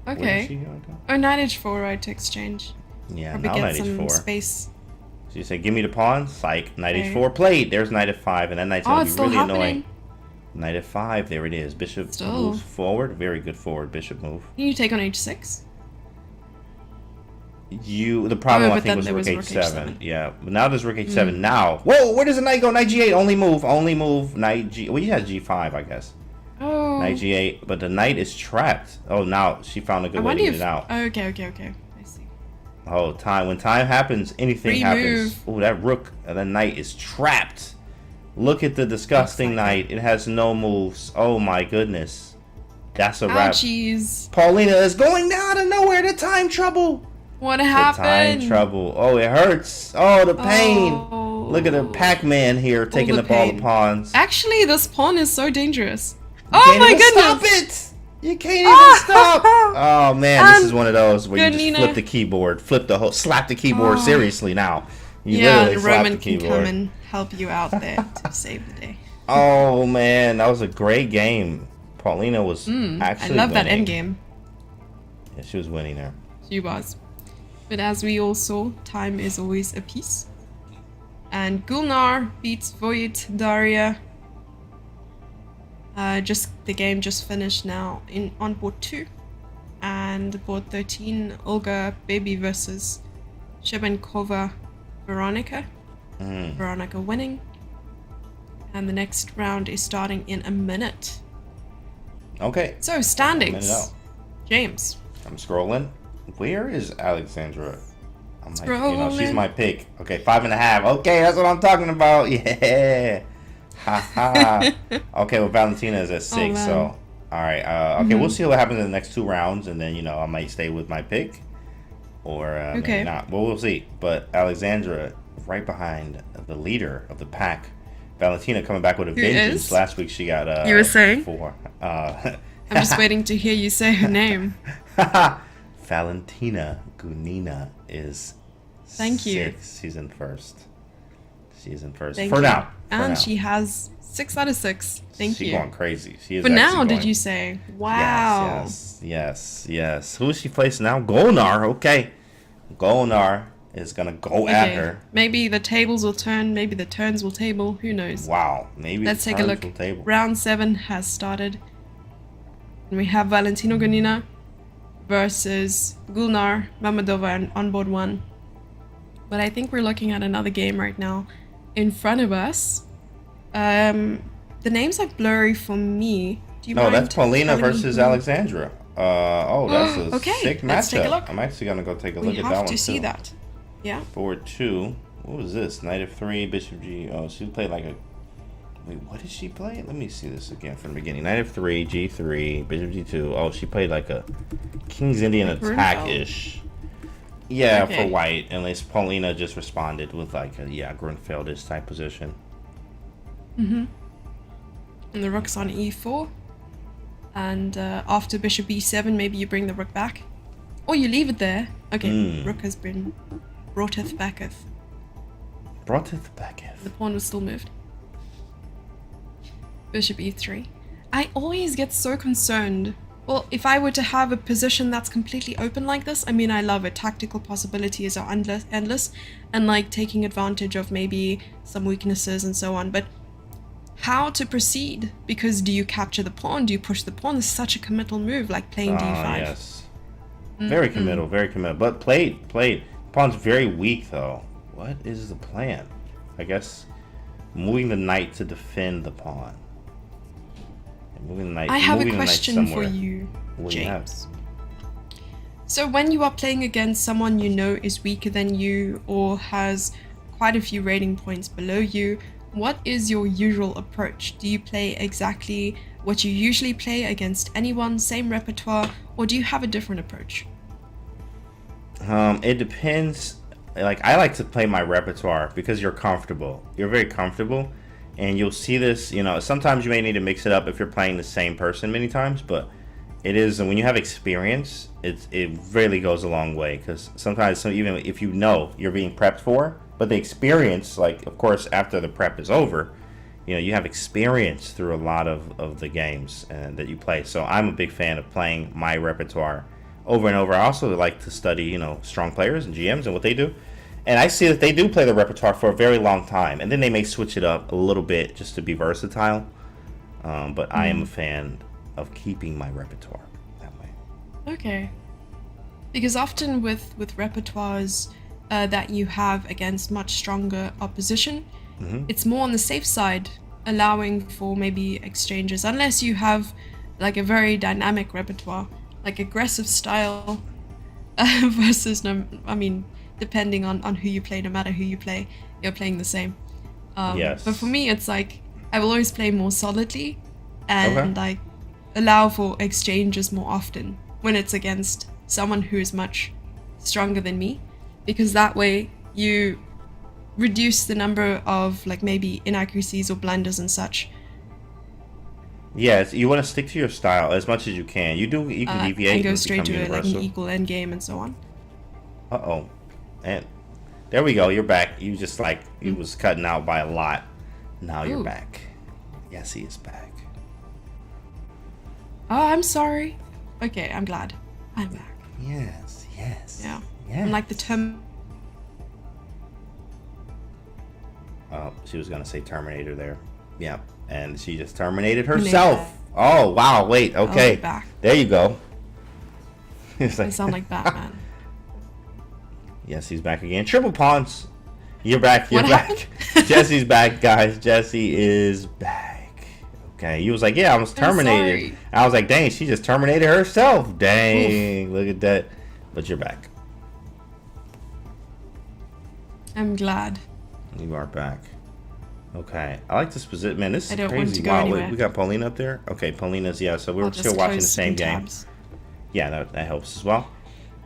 Okay. Oh, knight h4, right, to exchange. Yeah, Probably now get knight some h4. Space. So you say, give me the pawn. Psych. Knight Okay. h4 played. There's knight f5, and that knight's going to it's be still really happening. annoying. Knight f5, there it is. Bishop moves forward. Very good forward bishop move. Can you take on h6? The problem I think was rook h7. Yeah, but now there's rook h7 now. Whoa, where does the knight go? Knight g8, only move. Knight g. Well, he has g5, I guess. Oh. Knight g8, but the knight is trapped. Oh, now she found a good way to get it out. Oh, okay. I see. Oh, when time happens, anything Free happens. move. Oh, that rook and that knight is trapped. Look at the disgusting knight. It has no moves. Oh my goodness. That's a wrap. Ouchies. Paulina is going out of nowhere to time trouble. What happened? Time trouble. Oh, it hurts. Oh, the pain. Oh. Look at the Pac-Man here taking up all the pawns. Actually, this pawn is so dangerous. Oh my goodness. Stop it. You can't even stop. Oh man, this is one of those where you just flip the keyboard, slap the keyboard seriously now. You literally slap Roman the keyboard. can come and help you out there to save the day. Oh man, that was a great game. Paulina was actually I love that winning. endgame. Yeah, she was winning there. She was. But as we all saw, time is always a piece. And Gulnar beats Voit Daria. The game just finished now on board 2. And board 13, Olga Baby versus Shebenkova Veronica. Veronica winning. And the next round is starting in a minute. Okay. So, standings. James. I'm scrolling. Where is Alexandra? I'm like, Scrolling. she's my pick. Okay, 5.5. Okay, that's what I'm talking about. Yeah. Okay, well, Valentina is at 6, man. so all right. Okay, we'll see what happens in the next 2 rounds, and then I might stay with my pick, or maybe Okay. not. Well, we'll see. But Alexandra, right behind the leader of the pack, Valentina coming back with a Who vengeance. is? Last week she got You were saying? 4. I'm just waiting to hear you say her name. Valentina Gunina is Thank you. 6. She's in first. She's in first Thank for you. now. And she has 6 out of 6. Thank She's you. going crazy. She is For now, actually did going- you say? Wow. Yes. Who is she facing now? Golnar. Okay. Golnar is going to go at her. Maybe the tables will turn. Maybe the turns will table. Who knows? Wow. Maybe Let's the take a turns look. will table. Round 7 has started. And we have Valentino Gonina versus Gulnar Mammadova on board 1. But I think we're looking at another game right now in front of us. The names are blurry for me. Do you No, mind that's Paulina telling me versus who- Alexandra. That's a Okay, sick let's take a matchup. look. I'm actually going to go take a We look at that have one to see too. that. Yeah. Forward 2. What was this? Knight of 3, Bishop G. Oh, she played like a... Wait, what did she play? Let me see this again from the beginning. Knight of 3, G3, Bishop G2. Oh, she played like a King's Indian Like attack-ish. Yeah, Okay. for white. Unless Paulina just responded with like a, Grunfeld-ish type position. And the rook's on e4. And after bishop b7, maybe you bring the rook back. Or you leave it there. Okay, rook has been broughteth backeth. Broughteth backeth. The pawn was still moved. Bishop e3. I always get so concerned. Well, if I were to have a position that's completely open like this, I mean, I love it. Tactical possibilities are endless. And like taking advantage of maybe some weaknesses and so on. But how to proceed? Because do you capture the pawn? Do you push the pawn? It's such a committal move, like playing d5. Yes. Very committal, very committal. But played. Pawn's very weak, though. What is the plan? I guess moving the knight to defend the pawn. Moving the knight. I have a moving the knight question for somewhere. you, What do you have? James. So when you are playing against someone you know is weaker than you or has quite a few rating points below you, what is your usual approach? Do you play exactly what you usually play against anyone, same repertoire, or do you have a different approach? It depends. Like, I like to play my repertoire because you're comfortable. You're very comfortable, and you'll see this. Sometimes you may need to mix it up if you're playing the same person many times, but it is when you have experience, it really goes a long way. Because sometimes, even if you're being prepped for, but the experience, like, of course, after the prep is over, you have experience through a lot of the games that you play. So I'm a big fan of playing my repertoire over and over. I also like to study, strong players and GMs and what they do. And I see that they do play the repertoire for a very long time. And then they may switch it up a little bit just to be versatile. But I am a fan of keeping my repertoire that way. Okay. Because often with repertoires that you have against much stronger opposition, it's more on the safe side, allowing for maybe exchanges, unless you have like a very dynamic repertoire, like aggressive style versus, depending on who you play, no matter who you play, you're playing the same. Yes. But for me, it's like I will always play more solidly, and I allow for exchanges more often when it's against someone who is much stronger than me, because that way you reduce the number of like maybe inaccuracies or blunders and such. Yes, you want to stick to your style as much as you can. You can deviate and go and straight become to like an universal. equal endgame and so on. And there we go. You're back. You just you was cutting out by a lot. Now you're Ooh. back. Yes, he is back. Oh, I'm sorry. Okay, I'm glad. I'm back. Yes. Yeah. Yes. I'm like the term. Oh, she was gonna say Terminator there. Yeah, and she just terminated herself. Oh wow! Wait. Okay. back. There you go. It's I sound like Batman. Yes, he's back again. Triple pawns. You're back. You're What back. Jesse's back, guys. Jesse is back. Okay. He was like, yeah, I was terminated. sorry. I was like, dang, she just terminated herself. Dang. Look at that. But you're back. I'm glad. You are back. Okay, I like this position. Man, this I is don't want crazy. to go Wow, anywhere. we got Paulina up there. Okay, Paulina's, yeah. So we're I'll still just watching the close same some game. tabs. Yeah, that helps as well.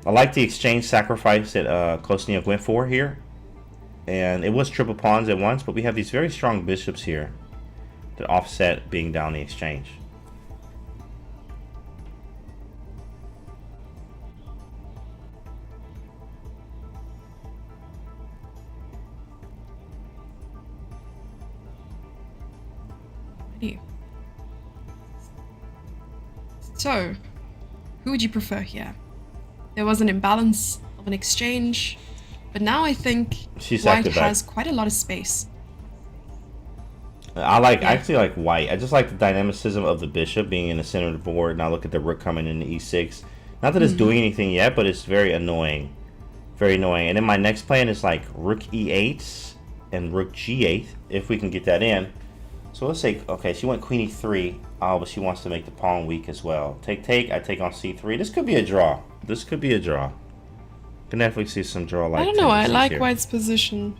I like the exchange sacrifice that Kosniak went for here. And it was triple pawns at once, but we have these very strong bishops here that offset being down the exchange. So, who would you prefer here? There was an imbalance of an exchange, but now I think White has quite a lot of space. I actually like White. I just like the dynamicism of the bishop being in the center of the board. Now look at the rook coming in the e6. Not that it's doing anything yet, but it's very annoying. Very annoying. And then my next plan is like rook e8 and rook g8, if we can get that in. So let's say, okay, she went queen e3. Oh, but she wants to make the pawn weak as well. Take. I take on c3. This could be a draw. This could be a draw. Can definitely see some draw like. I don't know. I like White's position.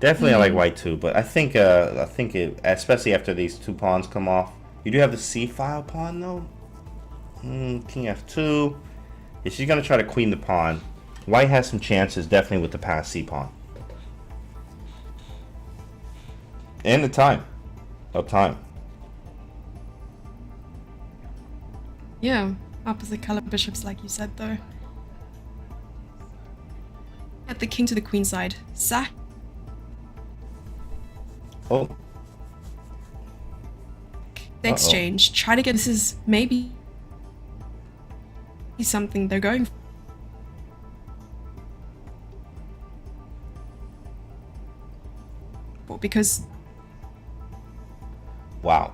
Definitely, I like White too. But I think especially after these two pawns come off, you do have the c file pawn though. King f2. If she's gonna try to queen the pawn, White has some chances definitely with the passed c pawn. And the time. Of time. Yeah, opposite color bishops, like you said, though. Get the king to the queen side. Sack. Oh. The exchange. Try to get. This is maybe something they're going for, because. Wow.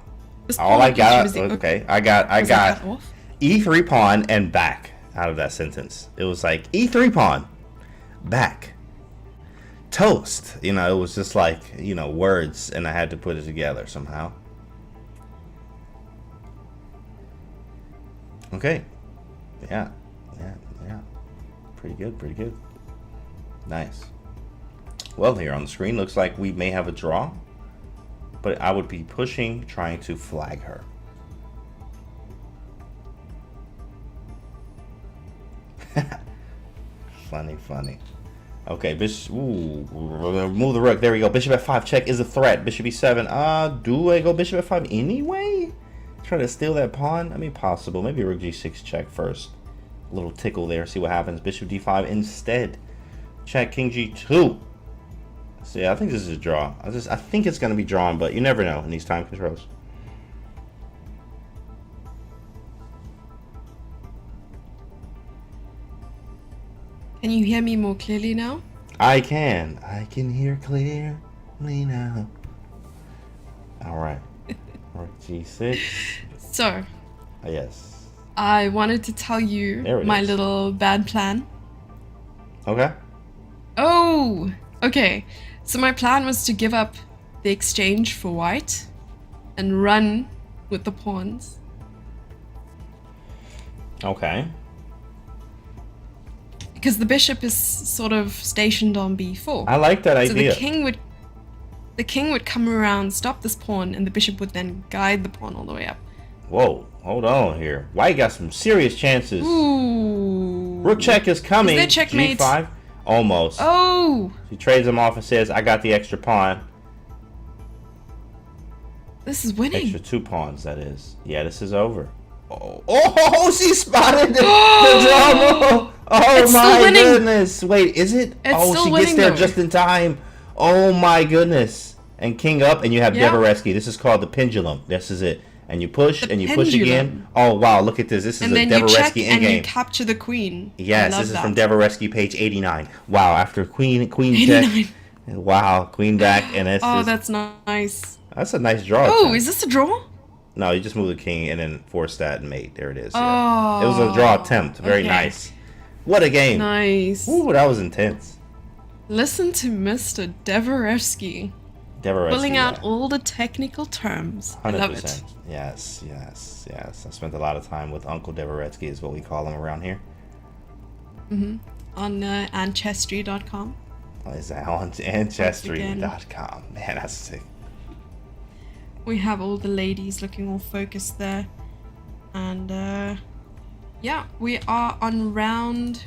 All I got. Okay, I got e3 pawn and back out of that sentence. It was like e3 pawn, back, toast. You know, it was just like, you know, words, and I had to put it together somehow. Okay. Yeah. Pretty good. Nice. Well, here on the screen looks like we may have a draw, but I would be pushing, trying to flag her. Funny. Okay, bishop. Ooh, move the rook. There we go. Bishop f5 check is a threat. Bishop e7. Do I go bishop f5 anyway? Try to steal that pawn? I mean, possible. Maybe rook g6 check first. A little tickle there. See what happens. Bishop d5 instead. Check king g2. So yeah, I think this is a draw. I think it's going to be drawn, but you never know in these time controls. Can you hear me more clearly now? I can. I can hear clearly now. All right. Rook g6. So. Yes. I wanted to tell you my little bad plan. Okay. Oh, okay. So my plan was to give up the exchange for White and run with the pawns. Okay. Because the bishop is sort of stationed on b4. I like that idea. So the king would come around, stop this pawn, and the bishop would then guide the pawn all the way up. Whoa, hold on here. White got some serious chances. Ooh. Rook check is coming. Is there checkmate? G5. Almost. Oh. He trades him off and says, I got the extra pawn. This is winning. Extra 2 pawns, that is. Yeah, this is over. Oh, she spotted the drama. Oh my goodness. Wait, is it? She gets there just in time. Oh my goodness. And king up, and you have Devereski. This is called the pendulum. This is it. And you push, and you push again. Oh wow, look at this. This is a Devereski endgame. And you capture the queen. Yes, this is from Devereski, page 89. Wow, after queen check. Wow, queen back, and that's nice. That's a nice draw. Oh, is this a draw? No, you just move the king and then force that and mate. There it is. Yeah. It was a draw attempt. Very nice. What a game. Nice. Ooh, that was intense. Listen to Mr. Devereski. Pulling out all the technical terms. 100%. I love it. Yes. I spent a lot of time with Uncle Devereski, is what we call him around here. On ancestry.com. Is that on ancestry.com? Man, that's sick. We have all the ladies looking all focused there. And yeah, we are on round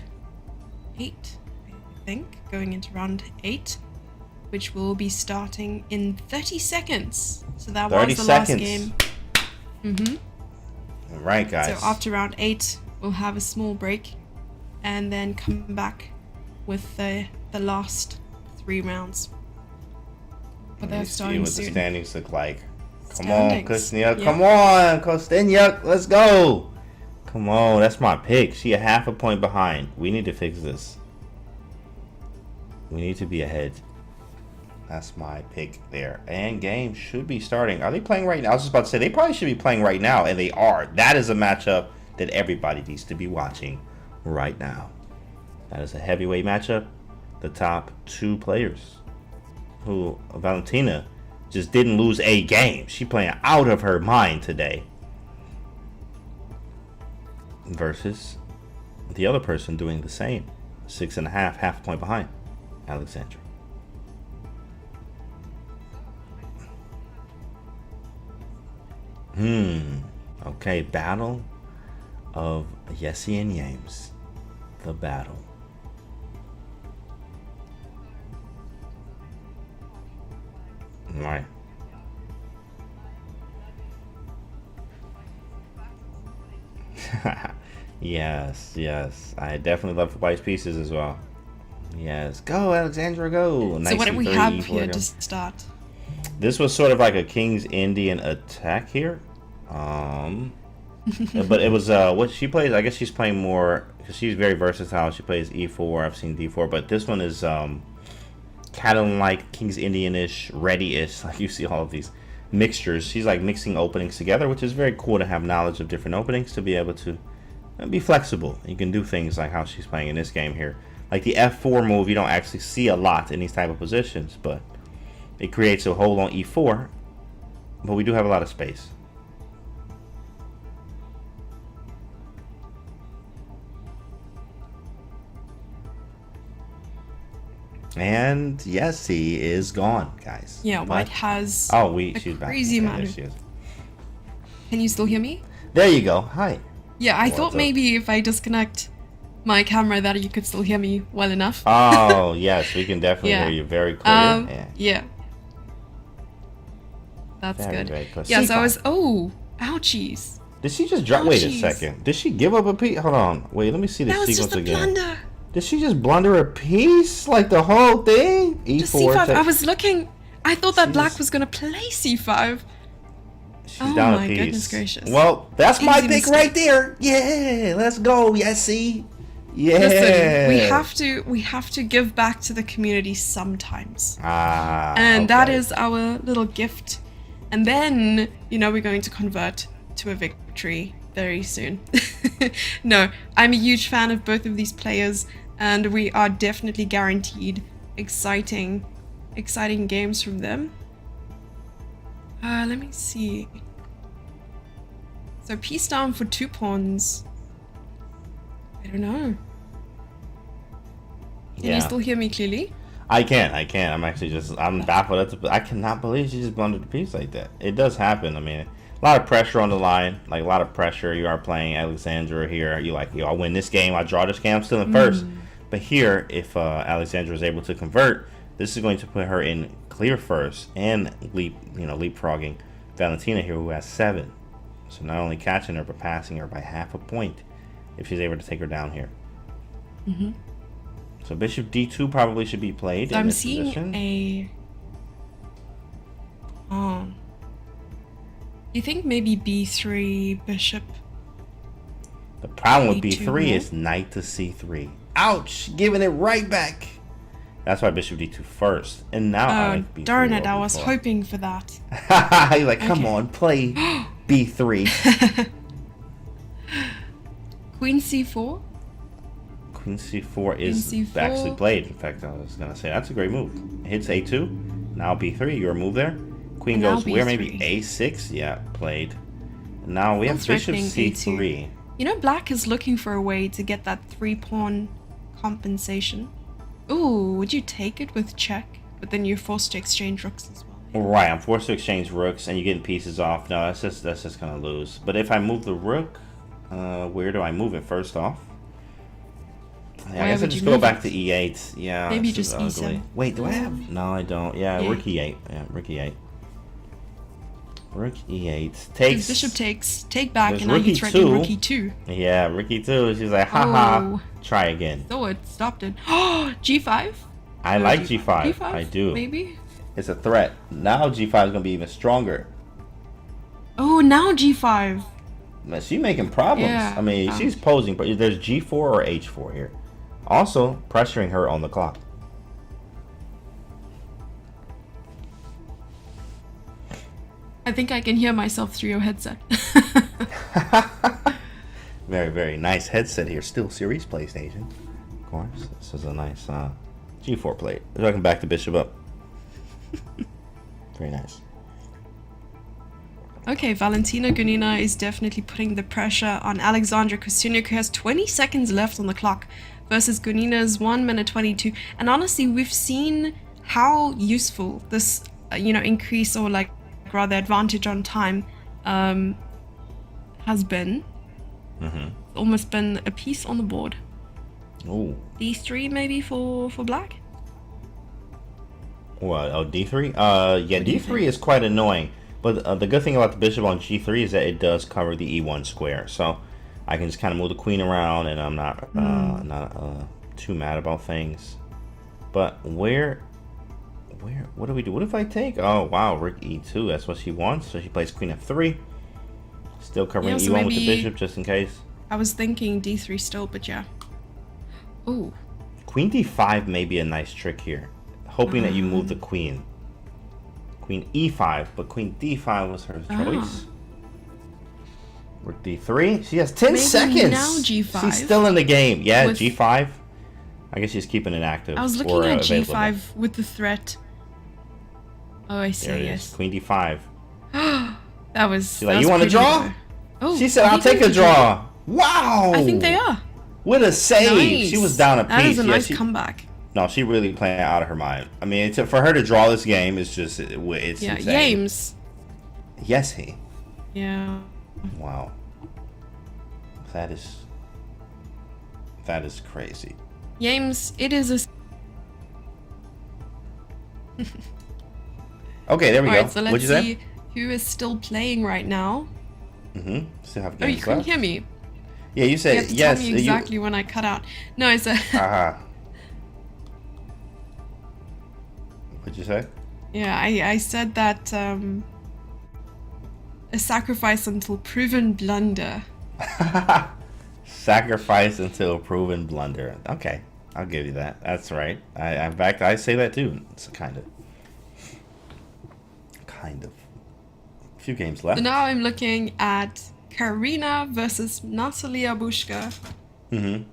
8, I think, going into round 8, which will be starting in 30 seconds. So that was the last game. All right, guys. So after round 8, we'll have a small break and then come back with the last 3 rounds. But they're starting soon. See what the standings look like. Come Standings. on, Kostyuk. Come on, Kostyuk. Let's go. Come on, that's my pick. She a half a point behind. We need to fix this. We need to be ahead. That's my pick there. And game should be starting. Are they playing right now? I was just about to say, they probably should be playing right now, and they are. That is a matchup that everybody needs to be watching right now. That is a heavyweight matchup. The top 2 players. Who, Valentina, just didn't lose a game. She playing out of her mind today. Versus the other person doing the same. 6.5, half a point behind. Alexandra. Okay, battle of Yessie and Yames. The battle. Right. Yes, yes. I definitely love White's pieces as well. Yes. Go, Alexandra, go. So what do we have here to start? This was sort of like a King's Indian attack here. But it was what she plays. I guess she's playing more because she's very versatile. She plays e4. I've seen d4, but this one is kind of like King's Indian-ish, ready-ish. Like you see all of these mixtures. She's like mixing openings together, which is very cool to have knowledge of different openings to be able to be flexible. You can do things like how she's playing in this game here. Like the f4 move, you don't actually see a lot in these type of positions, but it creates a hole on e4. But we do have a lot of space. And Yessie is gone, guys. Yeah, White has she's back. Crazy amount. Can you still hear me? There you go. Hi. Yeah, I thought maybe if I disconnect my camera that you could still hear me well enough. Oh, yes, we can definitely hear you very clear. Yeah. That's very, good. Very clear. Yeah, so I was, ouchies. Did she just drop? Wait a second. Did she give up a piece? Hold on. Wait, let me see the sequence again. That was just a blunder. Did she just blunder a piece? Like the whole thing? E4. Just C5. I was looking. I thought that black was going to play C5. She's down a piece. Goodness gracious. Well, that's my pick right there. Yeah, let's go, Yessie. Yeah. Listen, we have to give back to the community sometimes. And that is our little gift. And then, we're going to convert to a victory very soon. No, I'm a huge fan of both of these players, and we are definitely guaranteed exciting games from them. Let me see. So piece down for 2 pawns. I don't know. Can you still hear me clearly? I can. I'm baffled. I cannot believe she just blundered a piece like that. It does happen. I mean, a lot of pressure on the line. Like a lot of pressure. You are playing Alexandra here. You're like, I'll win this game. I draw this game. I'm still in first. But here, if Alexandra is able to convert, this is going to put her in clear first and leapfrogging Valentina here, who has 7. So not only catching her, but passing her by half a point if she's able to take her down here. So bishop d2 probably should be played. So I'm seeing position. You think maybe b3 bishop? The problem with b3 is knight to c3. Ouch! Giving it right back. That's why bishop d2 first, and now I like b3. Darn it! I was hoping for that. You're like, come on, play b3. Queen c4. Queen c4 is actually played. In fact, I was gonna say that's a great move. Hits a2. Now b3. Your move there. Queen goes where? Maybe a6. Yeah, played. And now we have bishop c3. A2. Black is looking for a way to get that 3-pawn compensation. Ooh, would you take it with check? But then you're forced to exchange rooks as well. Right, I'm forced to exchange rooks, and you're getting pieces off. No, that's just gonna lose. But if I move the rook, where do I move it first off? Yeah, I guess I just go back to e8. Yeah, maybe just ugly. e7. Wait, do I have? No, I don't. Yeah, rook e8. Yeah, rook e8. Rook e8 takes. Bishop takes. Take back, and now rook you threaten rook e2. Yeah, rook e2. She's like, haha. Try again. So it stopped it. Oh, g5. I like g5. g5. I do. Maybe. It's a threat. Now g5 is gonna be even stronger. Oh, now g5. Man, she's making problems. Yeah. I mean, she's posing, but there's g4 or h4 here. Also, pressuring her on the clock. I think I can hear myself through your headset. Very, very nice headset here. Still series PlayStation. Of course. This is a nice g4 plate. I can back the bishop up. Very nice. Okay, Valentina Gunina is definitely putting the pressure on Alexandra Kostyuk, who has 20 seconds left on the clock, versus Gunina's 1 minute 22. And honestly, we've seen how useful this, increase, or like rather advantage on time has been. It's almost been a piece on the board. Oh. D3 maybe for black? What? Oh, d3? Yeah, d3 is quite annoying. But the good thing about the bishop on g3 is that it does cover the e1 square. So I can just kind of move the queen around, and I'm not too mad about things. But what do we do? What if I take? Oh, wow, rook e2. That's what she wants. So she plays queen f3. Still covering e1 with the bishop just in case. I was thinking d3 still, but yeah. Oh. Queen d5 may be a nice trick here. Hoping that you move the queen. Queen e5, but queen d5 was her choice. Rook d3. She has 10 seconds. Now g5. She's still in the game. Yeah, g5. I guess she's keeping it active. I was looking at g5 with the threat. Oh, I see. Yes. Queen d5. That was. She's like, you want to draw? Oh, she said, I'll take a draw. Wow. I think they are. What a save. Nice. She was down a piece. That is a nice comeback. No, she really playing out of her mind. I mean, for her to draw this game is just, it's insane. James. Yes, he. Yeah. Wow. That is crazy. James, it is a... Okay, there we go. Alright, so let's see who is still playing right now. Still have games you couldn't left. hear me. Yeah, you said you have to yes. Tell me exactly when I cut out. No, I said... What'd you say? Yeah, I said that a sacrifice until proven blunder. Sacrifice until proven blunder. Okay, I'll give you that. That's right. In fact, I say that too. It's kind of. A few games left. So now I'm looking at Karina versus Natalia Bushka. I'm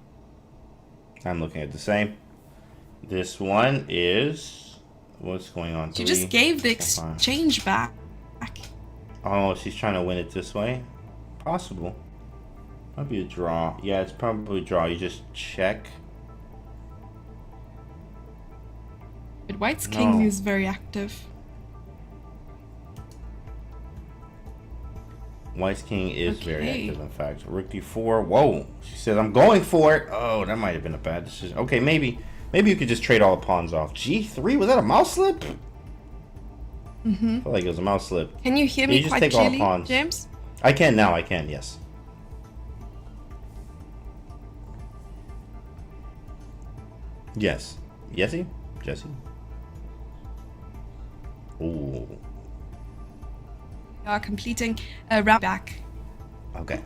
looking at the same. This one is... What's going on? She just gave the exchange back. Oh, she's trying to win it this way? Possible. Might be a draw. Yeah, it's probably a draw. You just check. But White's king is very active. White's king is very active, in fact. Rook d4. Whoa. She said, I'm going for it. Oh, that might have been a bad decision. Okay, maybe you could just trade all the pawns off. G3? Was that a mouse slip? I feel like it was a mouse slip. Can you hear me quite clearly, James? I can now. I can, yes. Yes. Yesy? Jesse? Ooh. Completing a round back. Okay.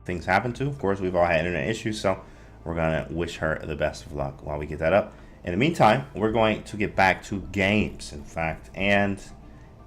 Things happen to. Of course, we've all had internet issues, so we're gonna wish her the best of luck while we get that up. In the meantime, we're going to get back to games, in fact, and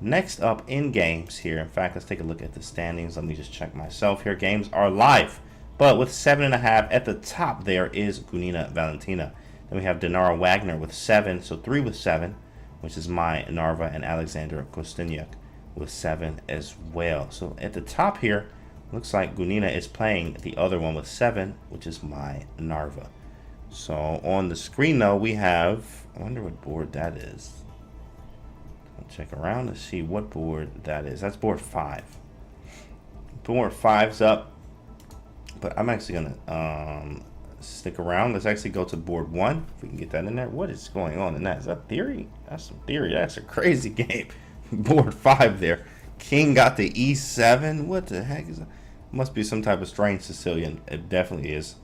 next up in games here, in fact, let's take a look at the standings. Let me just check myself here. Games are live, but with 7.5 at the top, there is Gunina Valentina. Then we have Dinara Wagner with 7, so 3 with 7, which is my Narva, and Alexander Kostyniuk with 7 as well. So at the top here, looks like Gunina is playing the other one with 7, which is my Narva. So on the screen, though, we have, I wonder what board that is. I'll check around to see what board that is. That's board 5. Board 5's up, but I'm actually gonna stick around. Let's actually go to board 1 if we can get that in there. What is going on in that? Is that theory? That's some theory. That's a crazy game. Board 5 there. King got the E7. What the heck is that? Must be some type of strange Sicilian. It definitely is.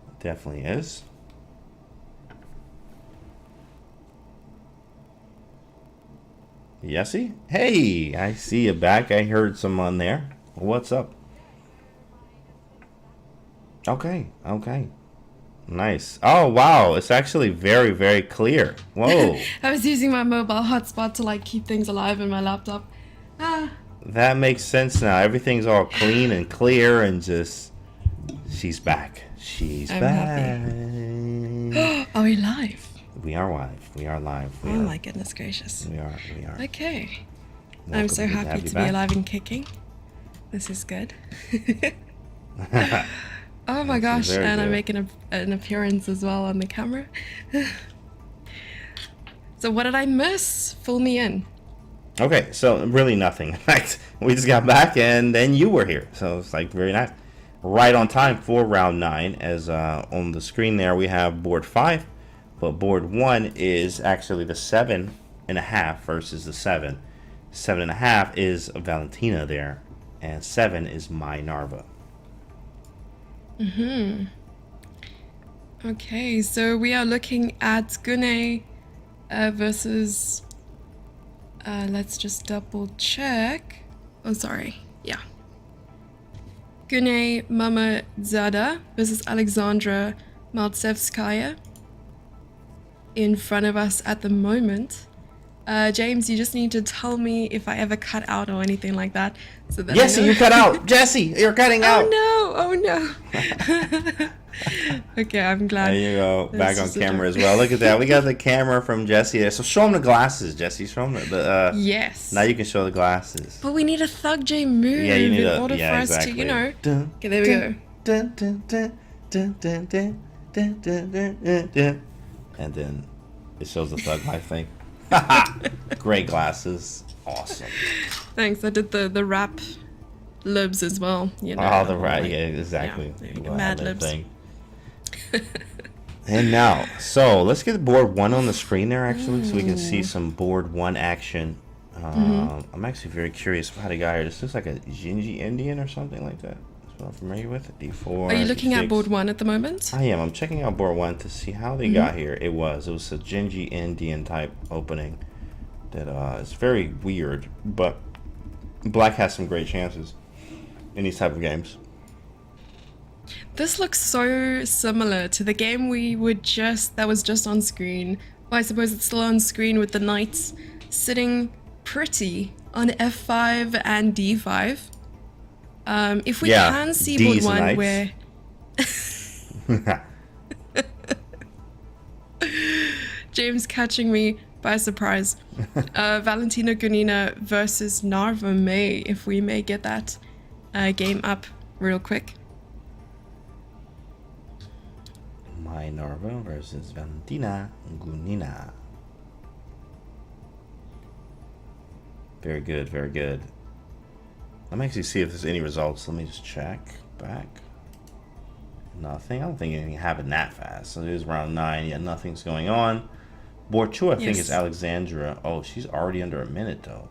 It definitely is. Yesy? Hey, I see you back. I heard someone there. What's up? Okay, okay. Nice. Oh, wow. It's actually very, very clear. Whoa. I was using my mobile hotspot to like keep things alive in my laptop. That makes sense now. Everything's all clean and clear and just... She's back. She's I'm back. Happy. Are we live? We are live. We are live. Oh my goodness gracious. We are. We are. Okay. Welcome. I'm so Good happy have to be alive and kicking. This is good. Oh my gosh, and I'm making an appearance as well on the camera. So what did I miss? Fill me in. Okay, so really nothing. In fact, we just got back and then you were here. So it's like very nice. Right on time for round 9. As on the screen there we have board 5. But board 1 is actually the 7.5 versus the 7. 7.5 is Valentina there. And 7 is my Narva. Okay, so we are looking at Gune versus... let's just double check. Oh, sorry. Yeah. Gune Mamadzada versus Alexandra Maltsevskaya in front of us at the moment. James, you just need to tell me if I ever cut out or anything like that. So that Jesse, you cut out. Jesse, you're cutting out. Oh no! Oh no. Okay, I'm glad. There you go. This Back on is a camera as different- well. Look at that. We got the camera from Jesse there. So show them the glasses, Jesse. Show them the Yes. now you can show the glasses. But we need a Thug J move Yeah, you need in a order for us exactly. to, you know. Dun, Okay, there we go. dun, dun, dun, dun, dun, dun, dun, dun, dun, dun, dun. And then it shows the Thug Life thing. Great glasses. Awesome. Thanks. I did the rap libs as well. You know. Oh, the right. like- Yeah, exactly. there you go, The Mad ad-lib Libs. thing. And now, let's get board 1 on the screen there, actually, so we can see some board 1 action. I'm actually very curious about how the guy here. This looks like a Jinji Indian or something like that. That's what I'm familiar with. D4. Are you looking at D6. board 1 at the moment? I am. I'm checking out board 1 to see how they got here. It was a Jinji Indian type opening that is very weird, but Black has some great chances in these type of games. This looks so similar to the game that was just on screen. Well, I suppose it's still on screen with the knights sitting pretty on F5 and D5. If we Yeah, can see D's board 1 knights. where James catching me by surprise. Valentina Gunina versus Narva May, if we may get that game up real quick. My Narva versus Valentina Gunina. Very good, very good. Let me actually see if there's any results. Let me just check back. Nothing. I don't think anything happened that fast. So it is round 9. Yeah, nothing's going on. Board 2, I think, Yes. is Alexandra. Oh, she's already under a minute, though.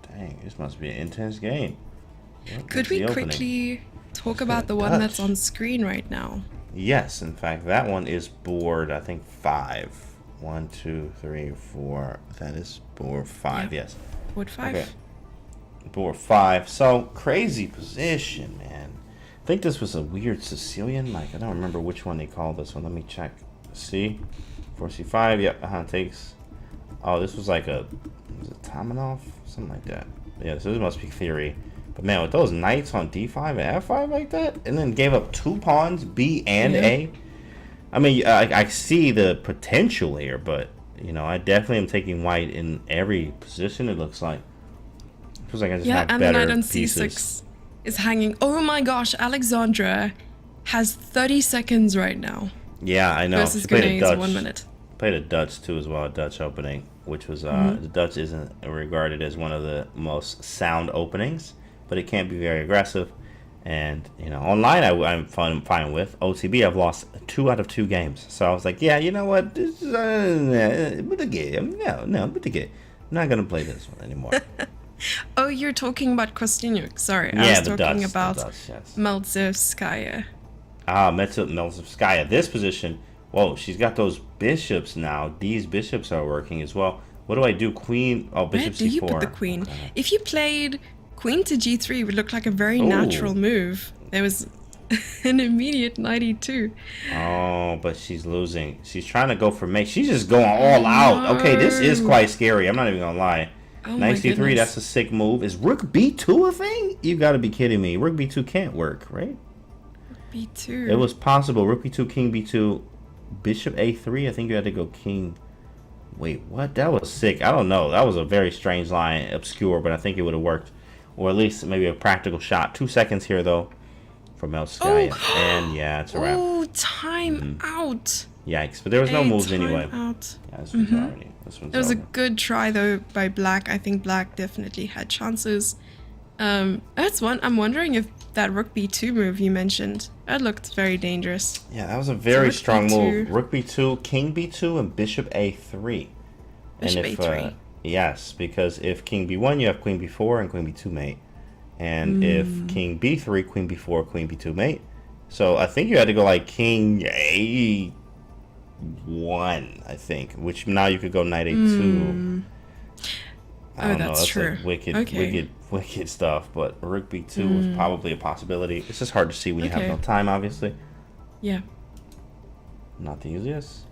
Dang, this must be an intense game. What Could is we the opening? quickly talk Let's about go the one Dutch. that's on screen right now? Yes, in fact, that one is board, I think, 5. 1, 2, 3, 4. That is board 5, Yeah. yes. Board 5. Okay. Board 5. So, crazy position, man. I think this was a weird Sicilian. Like, I don't remember which one they called this one. Let me check. C. 4C5. Yep, takes. Oh, this was like was it Tamanov? Something like that. Yeah, so this must be theory. But man, with those knights on D5 and F5 like that, and then gave up 2 pawns, B and Yeah. A. I mean, I see the potential here, but, you know, I definitely am taking white in every position, it looks like. Feels like I just Yeah, have and the better knight on pieces. C6 is hanging. Oh my gosh, Alexandra has 30 seconds right now. Yeah, I know. Versus She played a Guinea's Dutch. 1 minute. Played a Dutch too as well, a Dutch opening, which was the Dutch isn't regarded as one of the most sound openings, but it can't be very aggressive. And you know, online I'm fine with. OTB I've lost 2 out of 2 games, so I was like, yeah, you know what, this is, but again, no, but again, I'm not gonna play this one anymore. Oh, you're talking about Kostyuk. Sorry, Yeah, I was the talking Dutch, about the Dutch, yes. Melzerskaya. Melzerskaya. This position, whoa, she's got those bishops now. These bishops are working as well. What do I do? Queen, Where bishop do C4. you put the queen? Okay. If you played queen to G3, it would look like a very Ooh. natural move. There was an immediate knight E2. Oh, but she's losing. She's trying to go for mate. She's just going all out. Okay, this is No. quite scary. I'm not even gonna lie. Oh Knight my C3, goodness. that's a sick move. Is Rook B2 a thing? You gotta be kidding me. Rook B2 can't work, right? B2. It was possible. Rook B2, King B2, Bishop A3. I think you had to go King. Wait, what? That was sick. I don't know. That was a very strange line, obscure, but I think it would have worked. Or at least maybe a practical shot. 2 seconds here, though, for Melskaya. Oh. And yeah, it's a wrap. Oh, time out. Yikes. But there was no A moves anyway. Out. Yeah, this one's already. This one's It was a over. good try though by Black. I think Black definitely had chances. That's one. I'm wondering if that Rook B2 move you mentioned, that looked very dangerous. Yeah, that was a very Rook strong B2. move. Rook B2, King B2, and Bishop A3. Bishop and if, A3. yes, because if King B1, you have Queen B4 and Queen B2 mate. And if King B3, Queen B4, Queen B2 mate. So I think you had to go like King A1, I think, which now you could go Knight A2. I don't know. that's That's true. like wicked, Okay. wicked stuff. But Rook B2 was probably a possibility. It's just hard to see when you have Okay. no time, obviously. Yeah. Not the easiest.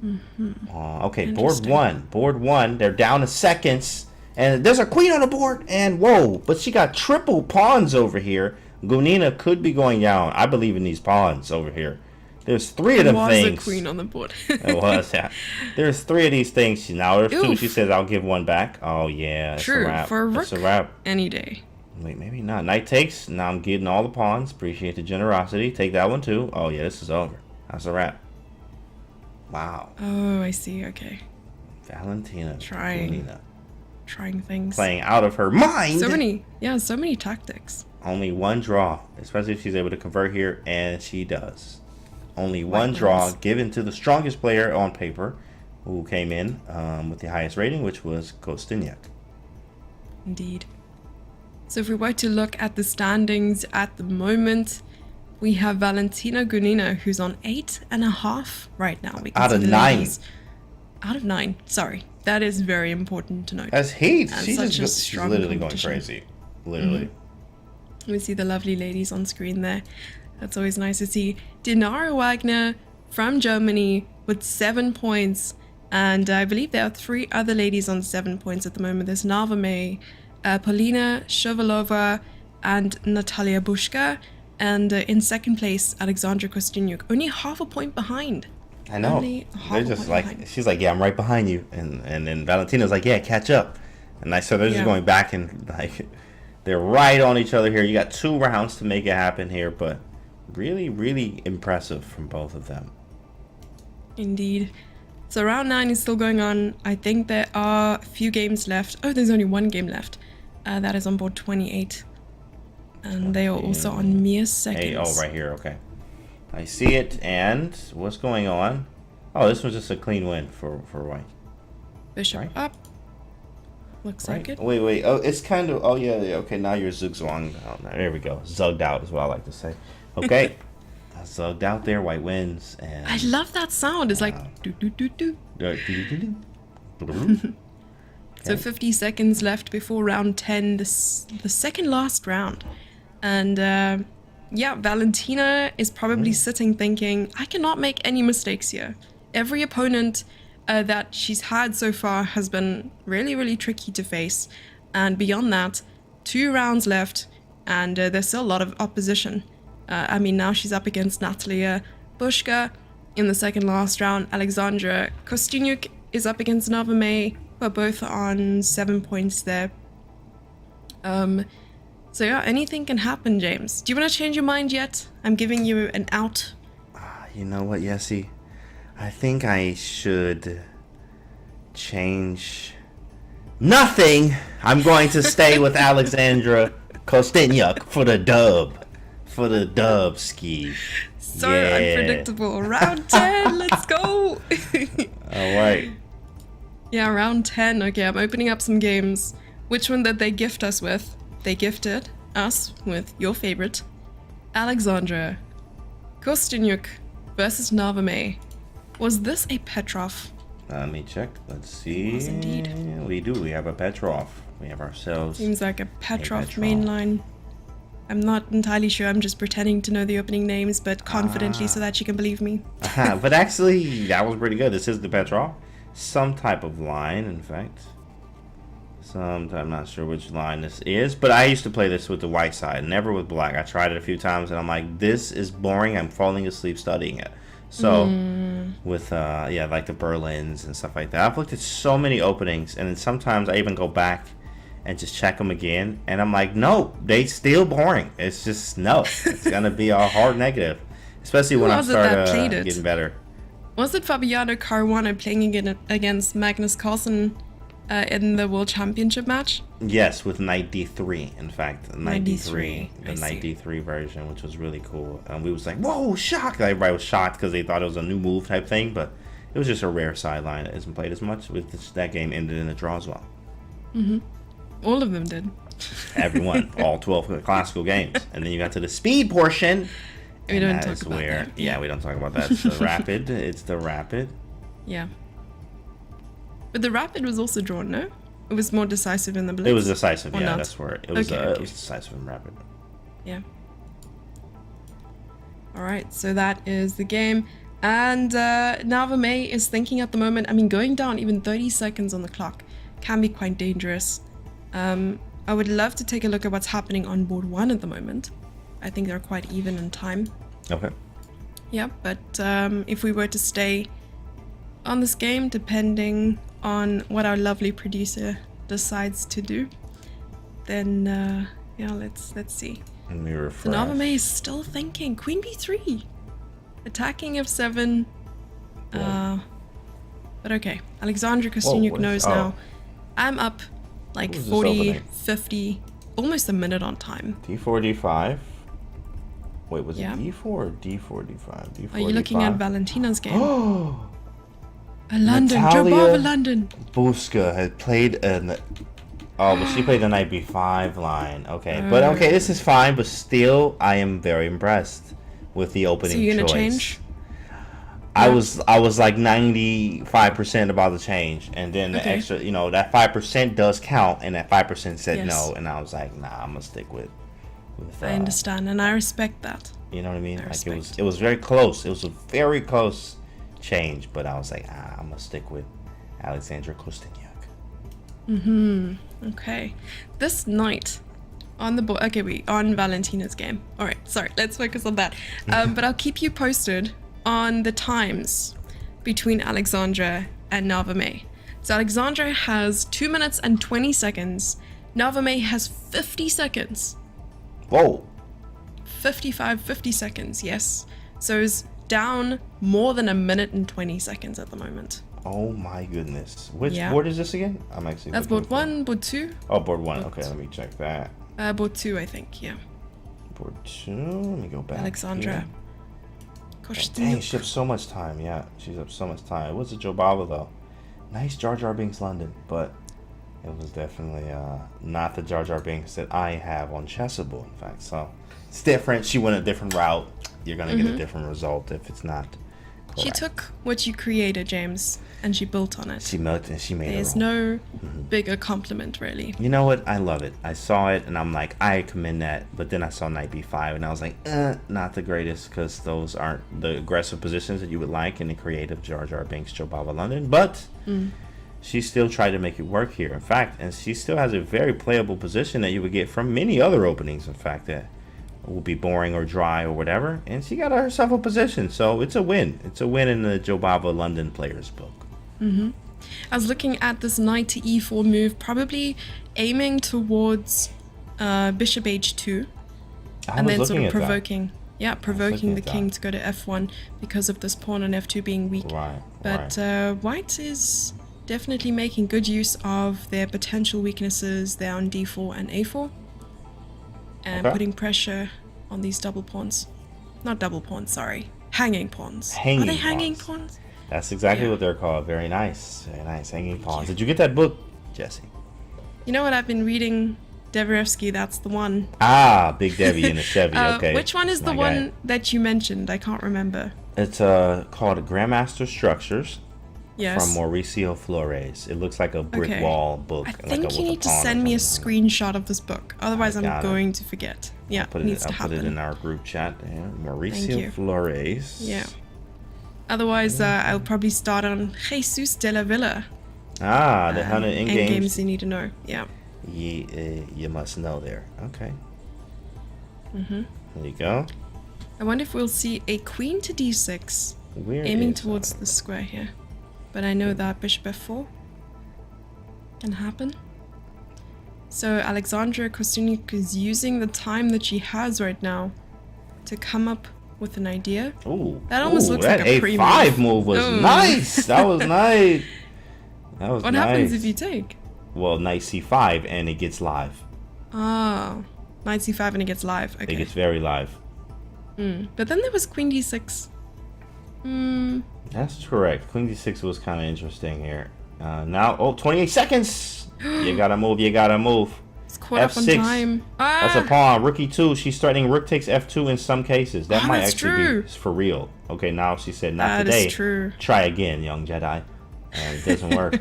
Okay, board Interesting. one. Board 1. They're down to seconds. And there's a queen on the board. And whoa, but she got triple pawns over here. Gunina could be going down. I believe in these pawns over here. There's 3 of them things. There was a queen on the board. It was, yeah. There's 3 of these things. Now there's 2. Oof. She says, I'll give 1 back. Oh, yeah. It's True, a wrap. for a rook, It's a wrap. any day. Wait, maybe not. Knight takes. Now I'm getting all the pawns. Appreciate the generosity. Take that one, too. Oh, yeah, this is over. That's a wrap. Wow. Oh, I see. Okay. Valentina. Trying things. Playing out of her mind. So many tactics. Only 1 draw, especially if she's able to convert here, and she does. Only 1 draw given to the strongest player on paper, who came in with the highest rating, which was Kostyniuk. Indeed. So if we were to look at the standings at the moment, we have Valentina Gunina, who's on 8.5 right now. We can Out see of the 9. ladies. Out of 9. Sorry. That is very important to note. That's heat. And She's such a just strong literally going competition. crazy. Literally. We see the lovely ladies on screen there. That's always nice to see. Dinara Wagner from Germany with 7 points. And I believe there are 3 other ladies on 7 points at the moment. There's Nava May, Polina Shovalova, and Natalia Bushka. And in second place, Alexandra Kostyniuk. Only half a point behind. I know. They're just like, she's like, yeah, I'm right behind you. And then Valentina's like, yeah, catch up. And so they're just going back and like, they're right on each other here. You got 2 rounds to make it happen here, but really, really impressive from both of them. Indeed. So round 9 is still going on. I think there are a few games left. Oh, there's only 1 game left. That is on board 28. And they are also on mere seconds. Hey, oh, right here, okay. I see it, and what's going on? Oh, this was just a clean win for white. Bishop up. Looks like it. Wait. Oh, it's kind of. Oh, yeah. Okay, now you're zugzwang. Oh, there we go. Zugged out is what I like to say. Okay. Zugged out there. White wins. And I love that sound. It's like do do do do. So 50 seconds left before round 10, the second last round. And yeah, Valentina is probably sitting thinking, I cannot make any mistakes here. Every opponent that she's had so far has been really, really tricky to face. And beyond that, 2 rounds left, and there's still a lot of opposition. I mean, now she's up against Natalia Bushka in the second last round. Alexandra Kostyniuk is up against Nava May. We're both on 7 points there. So yeah, anything can happen, James. Do you want to change your mind yet? I'm giving you an out. You know what, Yessie? I think I should change nothing. I'm going to stay with Alexandra Kostyniuk for the dub. For the dub ski. So unpredictable. Round 10, let's go. All right. Yeah, round 10. Okay, I'm opening up some games. Which one did they gift us with? They gifted us with your favorite, Alexandra Kostyniuk versus Nava May. Was this a Petrov? Let me check. Let's see. It was indeed. We do. We have a Petrov. We have ourselves. Seems like a Petrov mainline. I'm not entirely sure. I'm just pretending to know the opening names, but confidently so that you can believe me. But actually, that was pretty good. This is the Petrov. Some type of line, in fact. I'm not sure which line this is, but I used to play this with the white side, never with black. I tried it a few times, and I'm like, this is boring. I'm falling asleep studying it. So, with, yeah, like the Berlins and stuff like that. I've looked at so many openings, and then sometimes I even go back and just check them again, and I'm like, no, they still boring. It's just, no. It's going to be a hard negative, especially when I start getting better. Was it Fabiano Caruana playing against Magnus Carlsen in the World Championship match? Yes, with Knight D3, in fact. Knight D3. The Knight see. D3 version, which was really cool. And we was like, whoa, shocked. Everybody was shocked because they thought it was a new move type thing, but it was just a rare sideline that isn't played as much. That game ended in a draw as well. All of them did. Everyone. All 12 classical games. And then you got to the speed portion. We don't talk about that. Yeah, we don't talk about that. It's the rapid. It's the rapid. Yeah. But the rapid was also drawn, no? It was more decisive in the blitz. It was decisive, yeah, not? that's where it was. Okay. It was decisive and rapid. Yeah. All right, so that is the game. And Nava May is thinking at the moment, I mean, going down even 30 seconds on the clock can be quite dangerous. I would love to take a look at what's happening on board 1 at the moment. I think they're quite even in time. Okay. Yeah, but if we were to stay on this game, depending on what our lovely producer decides to do, then yeah, let's see. Let me refresh. So Anna-Maja is still thinking queen b3, attacking f7. But okay, Alexandra Kostyuk knows now. I'm up like 40, 50, almost a minute on time. d4, d5. Wait, was it d4 or d4, d5? D4, Are you looking d5? at Valentina's game? Oh, London, Natalia Jobava London. Buska had played an... Oh, but she played the knight b5 line. Okay, but okay, this is fine, but still, I am very impressed with the opening choice. So you're gonna change? I was like 95% about the change, and then the extra, you know, that 5% does count, and that 5% said no, and I was like, nah, I'm gonna stick with I understand, and I respect that. You know what I mean? Like it was very close. It was a very close change, but I was like, I'm gonna stick with Alexandra Kostyuk. Okay. This knight on the board. Okay, on Valentina's game. All right. Sorry. Let's focus on that. But I'll keep you posted on the times between Alexandra and Anna-Maja. So Alexandra has 2 minutes and 20 seconds. Anna-Maja has 50 seconds. Whoa. 50 seconds, yes. So it's down more than a minute and 20 seconds at the moment. Oh my goodness. Which board is this again? I'm actually... That's board 1, board 2. Oh, board 1. Okay, let me check that. Board 2, I think, yeah. Board 2. Let me go back. Alexandra. Gosh, dang, she has so much time. Yeah, she's up so much time. It was a Jobava, though. Nice Jar Jar Binks London, but it was definitely not the Jar Jar Binks that I have on Chessable, in fact. So it's different. She went a different route. You're going to get a different result if it's not correct. She took what you created, James, and she built on it. She melted and she made it. There's no bigger compliment, really. You know what? I love it. I saw it and I'm like, I commend that. But then I saw knight b5 and I was like, not the greatest, because those aren't the aggressive positions that you would like in the creative Jar Jar Binks Jobava London. But she still tried to make it work here. In fact, and she still has a very playable position that you would get from many other openings. In fact, that will be boring or dry or whatever. And she got herself a position. So it's a win. It's a win in the Jobava London players book. I was looking at this knight to e4 move, probably aiming towards bishop h2, and then sort of provoking, provoking the king to go to f1 because of this pawn on f2 being weak. But white is definitely making good use of their potential weaknesses there on d4 and a4, and putting pressure on these double pawns. Not double pawns, sorry. Hanging pawns. Are they hanging pawns? That's exactly what they're called. Very nice. Very nice. Hanging pawns. Did you get that book, Jesse? You know what? I've been reading Deverevsky. That's the one. Ah, Big Debbie in a Chevy. Okay. Which one is the one that you mentioned? I can't remember. It's called Grandmaster Structures. Yes. From Mauricio Flores. It looks like a brick wall book. I think you need to send me a screenshot of this book. Otherwise, I'm going to forget. Yeah, it needs to happen. I'll put it in our group chat. Yeah, Mauricio Flores. Yeah. Otherwise, I'll probably start on Jesus de la Villa. Ah, the 100 endgames you need to know. Yeah. You must know there. Okay. There you go. I wonder if we'll see a queen to d6, aiming towards the square here. But I know that bishop f4 can happen. So Alexandra Kostyuk is using the time that she has right now to come up with an idea. Ooh, that almost looks like a pre-move. That a5 move was nice. That was nice. That was what happens if you take? Well, knight c5 and it gets live. Oh, knight c5 and it gets live. Okay. It gets very live. But then there was queen d6. That's correct. Queen d6 was kind of interesting here. Now, 28 seconds. You gotta move. You gotta move. It's caught up on time. That's a pawn. Rook e2. She's threatening rook takes f2 in some cases. That might actually be for real. Okay, now she said not today. That is true. Try again, young Jedi. And it doesn't work.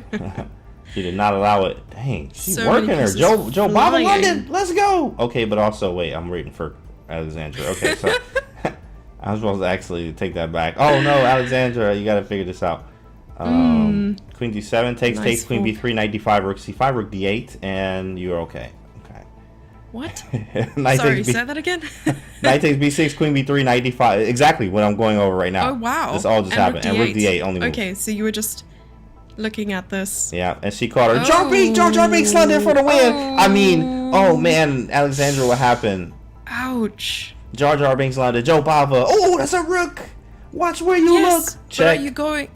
She did not allow it. Dang, she's working her. Jobava London, let's go. Okay, but also wait, I'm waiting for Alexandra. Okay, so I was supposed to actually take that back. Oh no, Alexandra, you gotta figure this out. Queen d7 takes queen b3, knight d5, rook c5, rook d8, and you're okay. Okay. What? Knight Sorry, takes B, say that again. knight takes b6, queen b3, knight d5. Exactly what I'm going over right now. Oh, wow. This all just And happened. And rook d8 only move. Okay, so you were just looking at this. Yeah, and she caught her. Jar Binks slid for the win. I mean, oh man, Alexandra, what happened? Ouch. Jar Binks landed. Joe Bava. Oh, that's a rook. Watch where you look. Check. But are you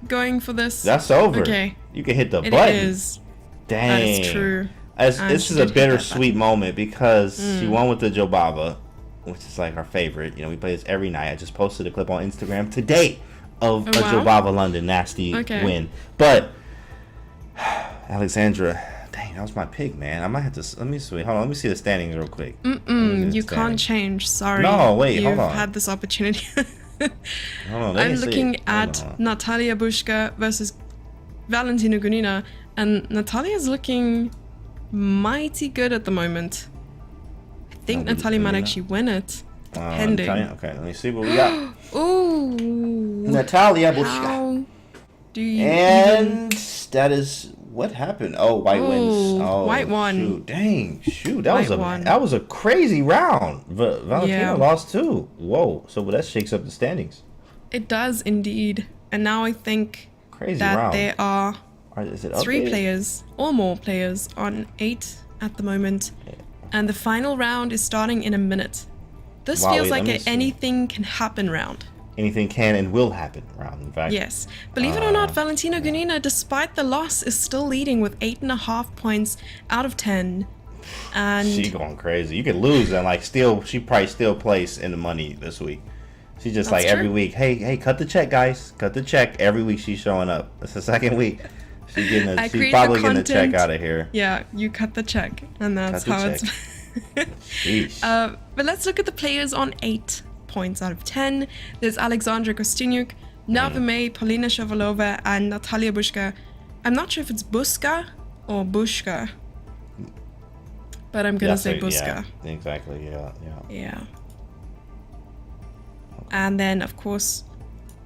going for this? That's over. Okay. You can hit the button. It is. Dang. That is true. This is a bittersweet moment because she won with the Jobava, which is like our favorite. You know, we play this every night. I just posted a clip on Instagram today of a Jobava London nasty win. But Alexandra, dang, that was my pick, man. I might have to. Let me see. Hold on. Let me see the standings real quick. You can't change. Sorry. No, wait. Hold on. You've had this opportunity. Hold on. I'm looking at Natalia Bushka versus Valentina Gunina, and Natalia's looking mighty good at the moment. I think Natalia might actually win it. Pending. Okay, let me see what we got. Ooh. Natalia Bushka. How do you that is what happened. Oh, white wins. Oh, white won. Shoot. Dang, shoot. That was a crazy round. Valentina lost too. Whoa. So that shakes up the standings. It does indeed. And now I think round. There are is it 3 players or more players on 8 at the moment. And the final round is starting in a minute. This feels like an anything can happen round. Anything can and will happen round, in fact. Yes. Believe it or not, Valentina Gunina, despite the loss, is still leading with 8.5 points out of 10. And she going crazy. You could lose and like she probably still place in the money this week. She's just like every week, hey, cut the check, guys. Cut the check. Every week she's showing up. It's the second week. She's probably getting a check out of here. Yeah, you cut the check. And that's how it's... But let's look at the players on 8 points out of 10. There's Alexandra Kostyniuk, Navime, Polina Shavalova, and Natalia Bushka. I'm not sure if it's Buska or Bushka, but I'm gonna say Buska. Yeah, exactly. Yeah. And then, of course,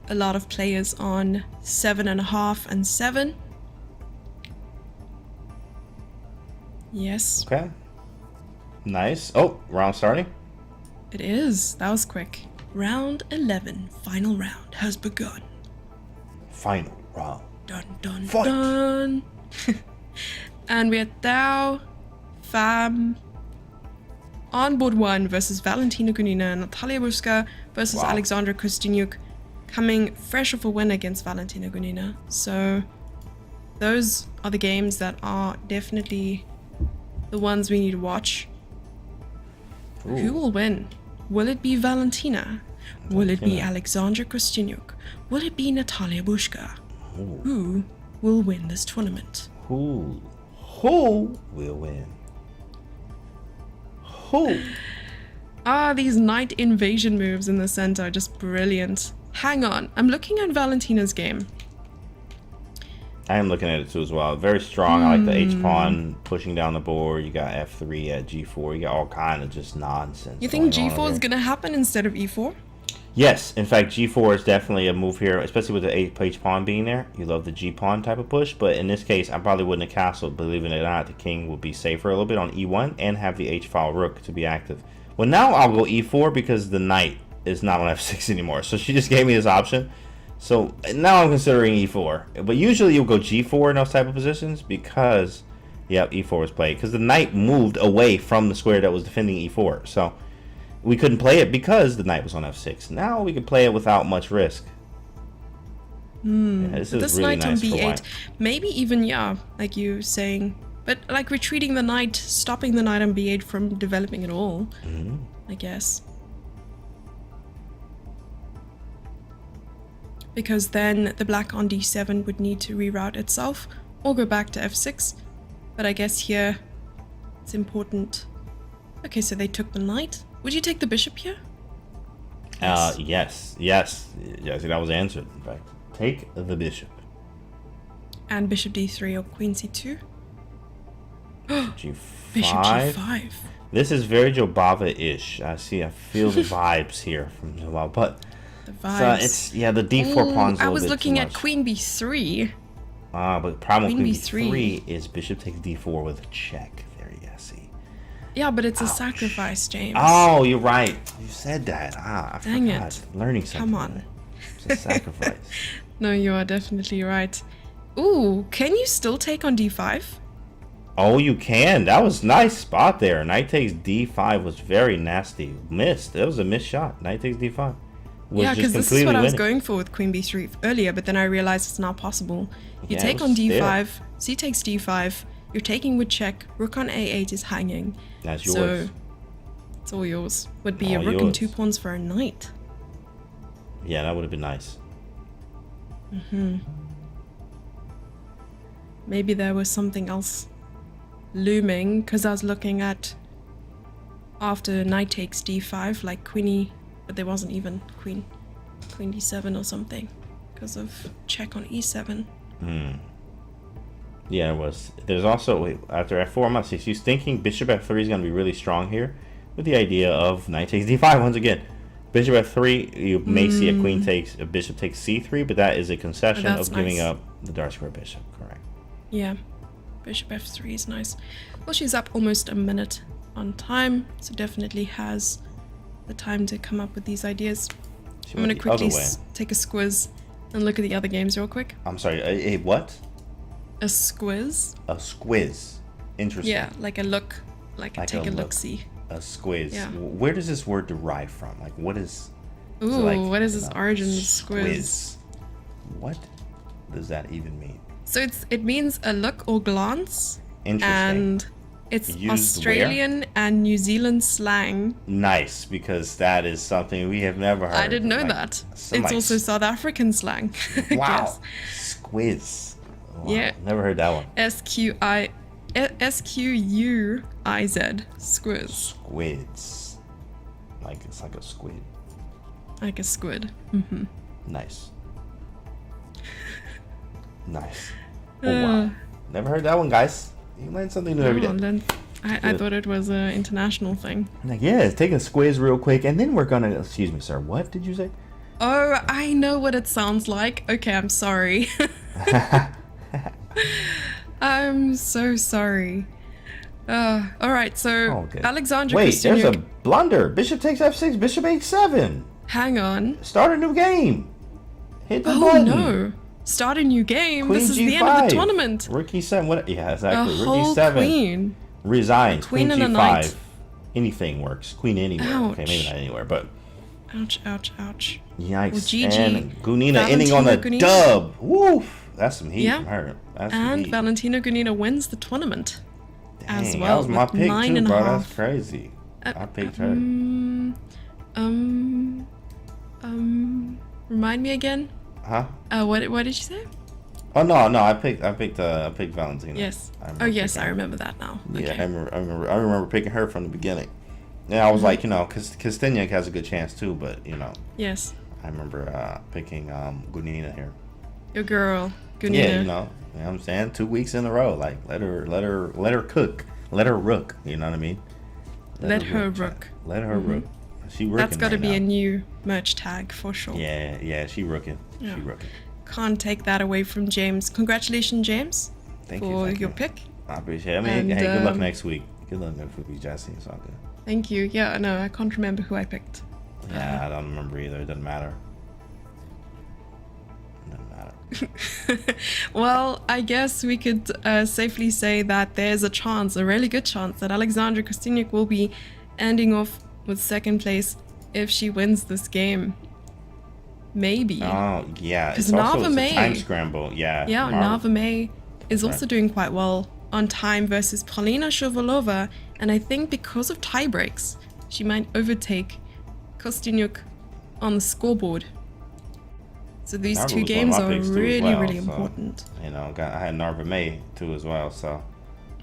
a lot of players on 7.5 and 7. Yes. Okay. Nice. Oh, round starting? It is. That was quick. Round 11, final round, has begun. Final round. Dun dun Fight. Dun. And we're at Thao, Fam, on board 1 versus Valentina Gunina, Natalia Bushka versus Alexandra Kostyniuk, coming fresh off a win against Valentina Gunina. So those are the games that are definitely the ones we need to watch. Ooh. Who will win? Will it be Valentina? Will it be Alexandra Kostyniuk? Will it be Natalia Bushka? Ooh. Who will win this tournament? Who will win? Who? These knight invasion moves in the center are just brilliant. Hang on, I'm looking at Valentina's game. I am looking at it too as well. Very strong. I like the H-pawn pushing down the board. You got F3 at G4. You got all kind of just nonsense. You think G4 is going to happen instead of E4? Yes. In fact, G4 is definitely a move here, especially with the H-pawn being there. You love the G-pawn type of push. But in this case, I probably wouldn't have castled. Believe it or not, the king will be safer a little bit on E1 and have the H-file rook to be active. Well, now I'll go E4 because the knight is not on F6 anymore. So she just gave me this option. So now I'm considering E4, but usually you'll go G4 in those type of positions because, E4 was played because the knight moved away from the square that was defending E4. So we couldn't play it because the knight was on F6. Now we can play it without much risk. This is this really knight nice on for B8, white. maybe even like you saying, but like retreating the knight, stopping the knight on B8 from developing at all. I guess. Because then the black on D7 would need to reroute itself or go back to F6. But I guess here it's important. Okay, so they took the knight. Would you take the bishop here? Yes. That was answered. In fact, take the bishop. And bishop D3 or queen C2. G5. Bishop G5. This is very Jobava-ish. I feel the vibes here from Jobava, but. The vibes. It's the D4 pawn's a little bit I was looking too at much. queen B3. But the problem with queen B3 is bishop takes D4 with a check. There you go, see. Yeah, but it's a sacrifice, James. Oh, you're right. You said that. I Dang forgot. it. Learning something. Come on. It's a sacrifice. No, you are definitely right. Ooh, can you still take on d5? Oh, you can. That was nice spot there. Knight takes d5 was very nasty. Missed. That was a missed shot. Knight takes d5. Yeah, because this is what I was going for with queen b3 earlier, but then I realized it's not possible. You take on d5, c takes d5, you're taking with check, rook on a8 is hanging. That's yours. So, it's all yours. Would be All a rook yours. and 2 pawns for a knight. Yeah, that would have been nice. Maybe there was something else looming, because I was looking at after knight takes d5, like queenie, but there wasn't even queen d7 or something, because of check on e7. Yeah, it was. There's also, wait, after f4, I'm not sure. She's thinking bishop f3 is going to be really strong here, with the idea of knight takes d5 once again. Bishop f3, you may see a bishop takes c3, but that is a concession of giving up the dark square bishop, correct? Yeah, bishop f3 is nice. Well, she's up almost a minute on time, so definitely has the time to come up with these ideas. I'm going to quickly take a squiz and look at the other games real quick. I'm sorry, a what? A squiz? A squiz. Interesting. Yeah, like a look, like a take a look-see. A squiz. Yeah. Where does this word derive from? Like, what is... Ooh, like, what is this origin of squiz? What does that even mean? So it means a look or glance. Interesting. And it's Used Australian and New Zealand slang. Nice, because that is something we have never heard. I didn't know like, that. It's also South African slang. Wow. Squiz. Wow. Yeah. Never heard that one. S-Q-U-I-Z. Squiz. Squids. Like, it's like a squid. Like a squid. Nice. Nice. Oh, wow. Never heard that one, guys. You learn something new every day. I thought it was an international thing. Like, yeah, take a squiz real quick, and then we're gonna... Excuse me, sir. What did you say? Oh, I know what it sounds like. Okay, I'm sorry. I'm so sorry. Alright, so Alexandra Wait, Kostyuk... there's a blunder. Bishop takes f6, bishop h7. Hang on. Start a new game. Hit the button. Oh no. Start a new game. Queen this is G5. the end of the tournament. Rook e7. What? Yeah, exactly. A Rook whole e7. queen. Resigns. Queen and G5. a knight. Anything works. Queen anywhere. Ouch. Okay, maybe not anywhere, but... Ouch, ouch, ouch. Yikes. Well, GG. And Gunina ending on a dub. Woof. That's some heat from her. That's some heat. Valentina Gunina wins the tournament. Dang, as well. That was my pick too, bro. That's 9.5. crazy. I picked her. Remind me again? Huh? What did you say? Oh no, I picked Valentina. Yes. I remember that now. Yeah, Okay. I remember picking her from the beginning. And I was like, because Kostyuk has a good chance too, but Yes. I remember picking Gunina here. Your girl, Gunina. Yeah, you know what I'm saying? 2 weeks in a row. Like let her cook. Let her rook. You know what I mean? Let her rook. Let her rook. She rooking. That's got to be now. a new merch tag for sure. Yeah, she rooking. Yeah. She rooking. Can't take that away from James. Congratulations, James, Thank for you. your pick. I appreciate it. I mean, And, hey, good luck next week. Good luck next week, Jesse. It's all good. Thank you. Yeah, no, I can't remember who I picked. Yeah, I don't remember either. It doesn't matter. Well, I guess we could safely say that there's a really good chance, that Alexandra Kostyuk will be ending off with second place if she wins this game. Maybe. Oh, yeah. It's Nava also May. a time scramble. Yeah. Yeah, Nava May is also doing quite well on time versus Paulina Shovalova, and I think because of tie breaks, she might overtake Kostyuk on the scoreboard. So these two games are really important. I had Narva May too as well, so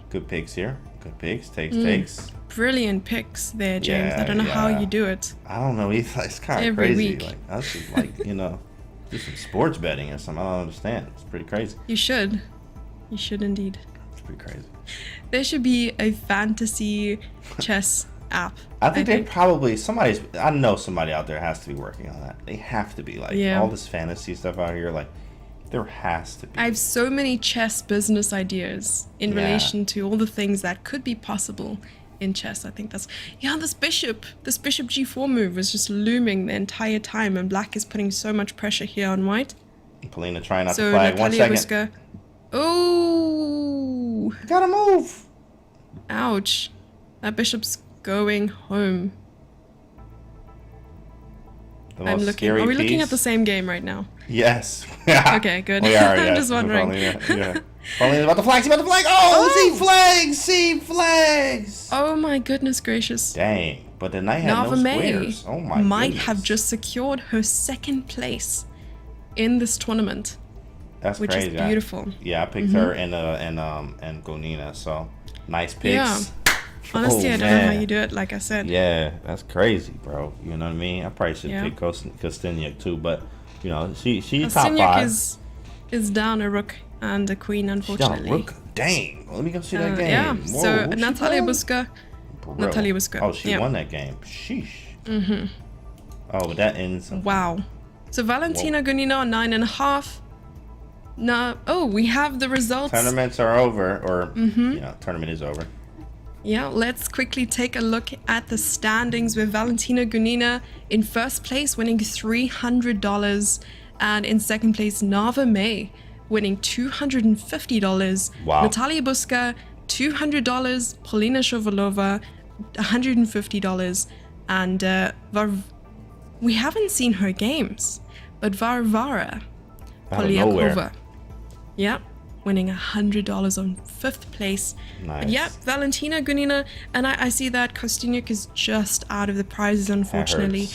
good picks here. Good picks. Takes. Brilliant picks there, James. I don't know how you do it. I don't know either. It's kind of Every crazy. week. Like that's just like do some sports betting or something. I don't understand. It's pretty crazy. You should. You should indeed. It's pretty crazy. There should be a fantasy chess app. I think they probably I know somebody out there has to be working on that. They have to be all this fantasy stuff out here. Like there has to be. I have so many chess business ideas in relation to all the things that could be possible in chess. I think that's this bishop g4 move was just looming the entire time, and black is putting so much pressure here on white. Polina trying not So to flag. 1 Natalia second. Buska, oh, Gotta move. ouch! That bishop's going home. I'm looking. Are we looking at the same game right now? Yes. Okay, good. We are. I'm Yes. just wondering. Polina's about to flag. She's about to flag. Oh, C flags. Oh my goodness gracious. Dang. But the knight had no Anna-Maja squares. Oh my might goodness. have just secured her 2nd place in this tournament. That's which crazy. is beautiful. I picked her and Gonina. So nice picks. Yeah. Honestly, I don't know how you do it. Like I said. Yeah, that's crazy, bro. You know what I mean? I probably should pick Kosteniuk too, but you know, she's top 5. is down a rook and a queen, unfortunately. She's down a rook. Dang. Let me go see that game. Yeah. Whoa, So Natalia Buska. Oh, she won that game. Sheesh. Oh, but that ends. Wow. So Valentina Gonina on 9.5. No. Oh, we have the results. Tournaments are over, or tournament is over. Yeah, let's quickly take a look at the standings with Valentina Gonina in 1st place, winning $300, and in 2nd place, Anna-Maja winning $250. Wow. Natalia Buska, $200. Polina Shovalova, $150. And we haven't seen her games, but Varvara Polyakova, winning $100 on 5th place. Nice. But yeah, Valentina Gonina, and I see that Kosteniuk is just out of the prizes, unfortunately.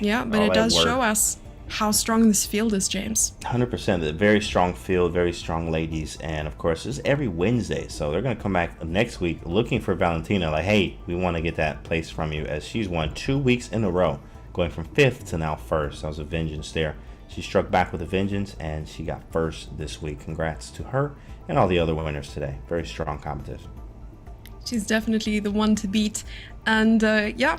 Yeah, but it does show us how strong this field is, James. 100%. A very strong field, very strong ladies, and of course, this is every Wednesday. So they're gonna come back next week looking for Valentina. Like, hey, we want to get that place from you, as she's won 2 weeks in a row, going from 5th to now 1st. That was a vengeance there. She struck back with a vengeance, and she got 1st this week. Congrats to her and all the other winners today. Very strong competition. She's definitely the one to beat. And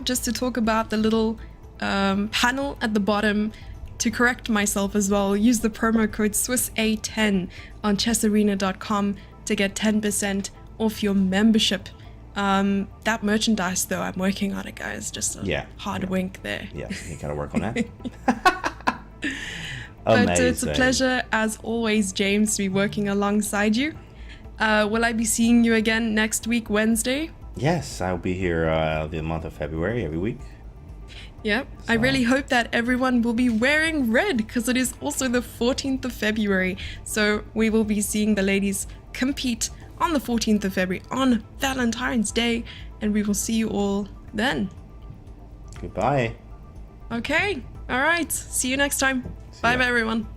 just to talk about the little panel at the bottom, to correct myself as well, use the promo code SWISSA10 on chessarena.com to get 10% off your membership. That merchandise, though, I'm working on it, guys. Just a hard wink there. Yeah, you gotta work on that. But it's a pleasure, as always, James, to be working alongside you. Will I be seeing you again next week, Wednesday? Yes, I'll be here the month of February every week. Yep. So. I really hope that everyone will be wearing red, because it is also the 14th of February. So we will be seeing the ladies compete on the 14th of February, on Valentine's Day, and we will see you all then. Goodbye. Okay. All right. See you next time. Bye, everyone.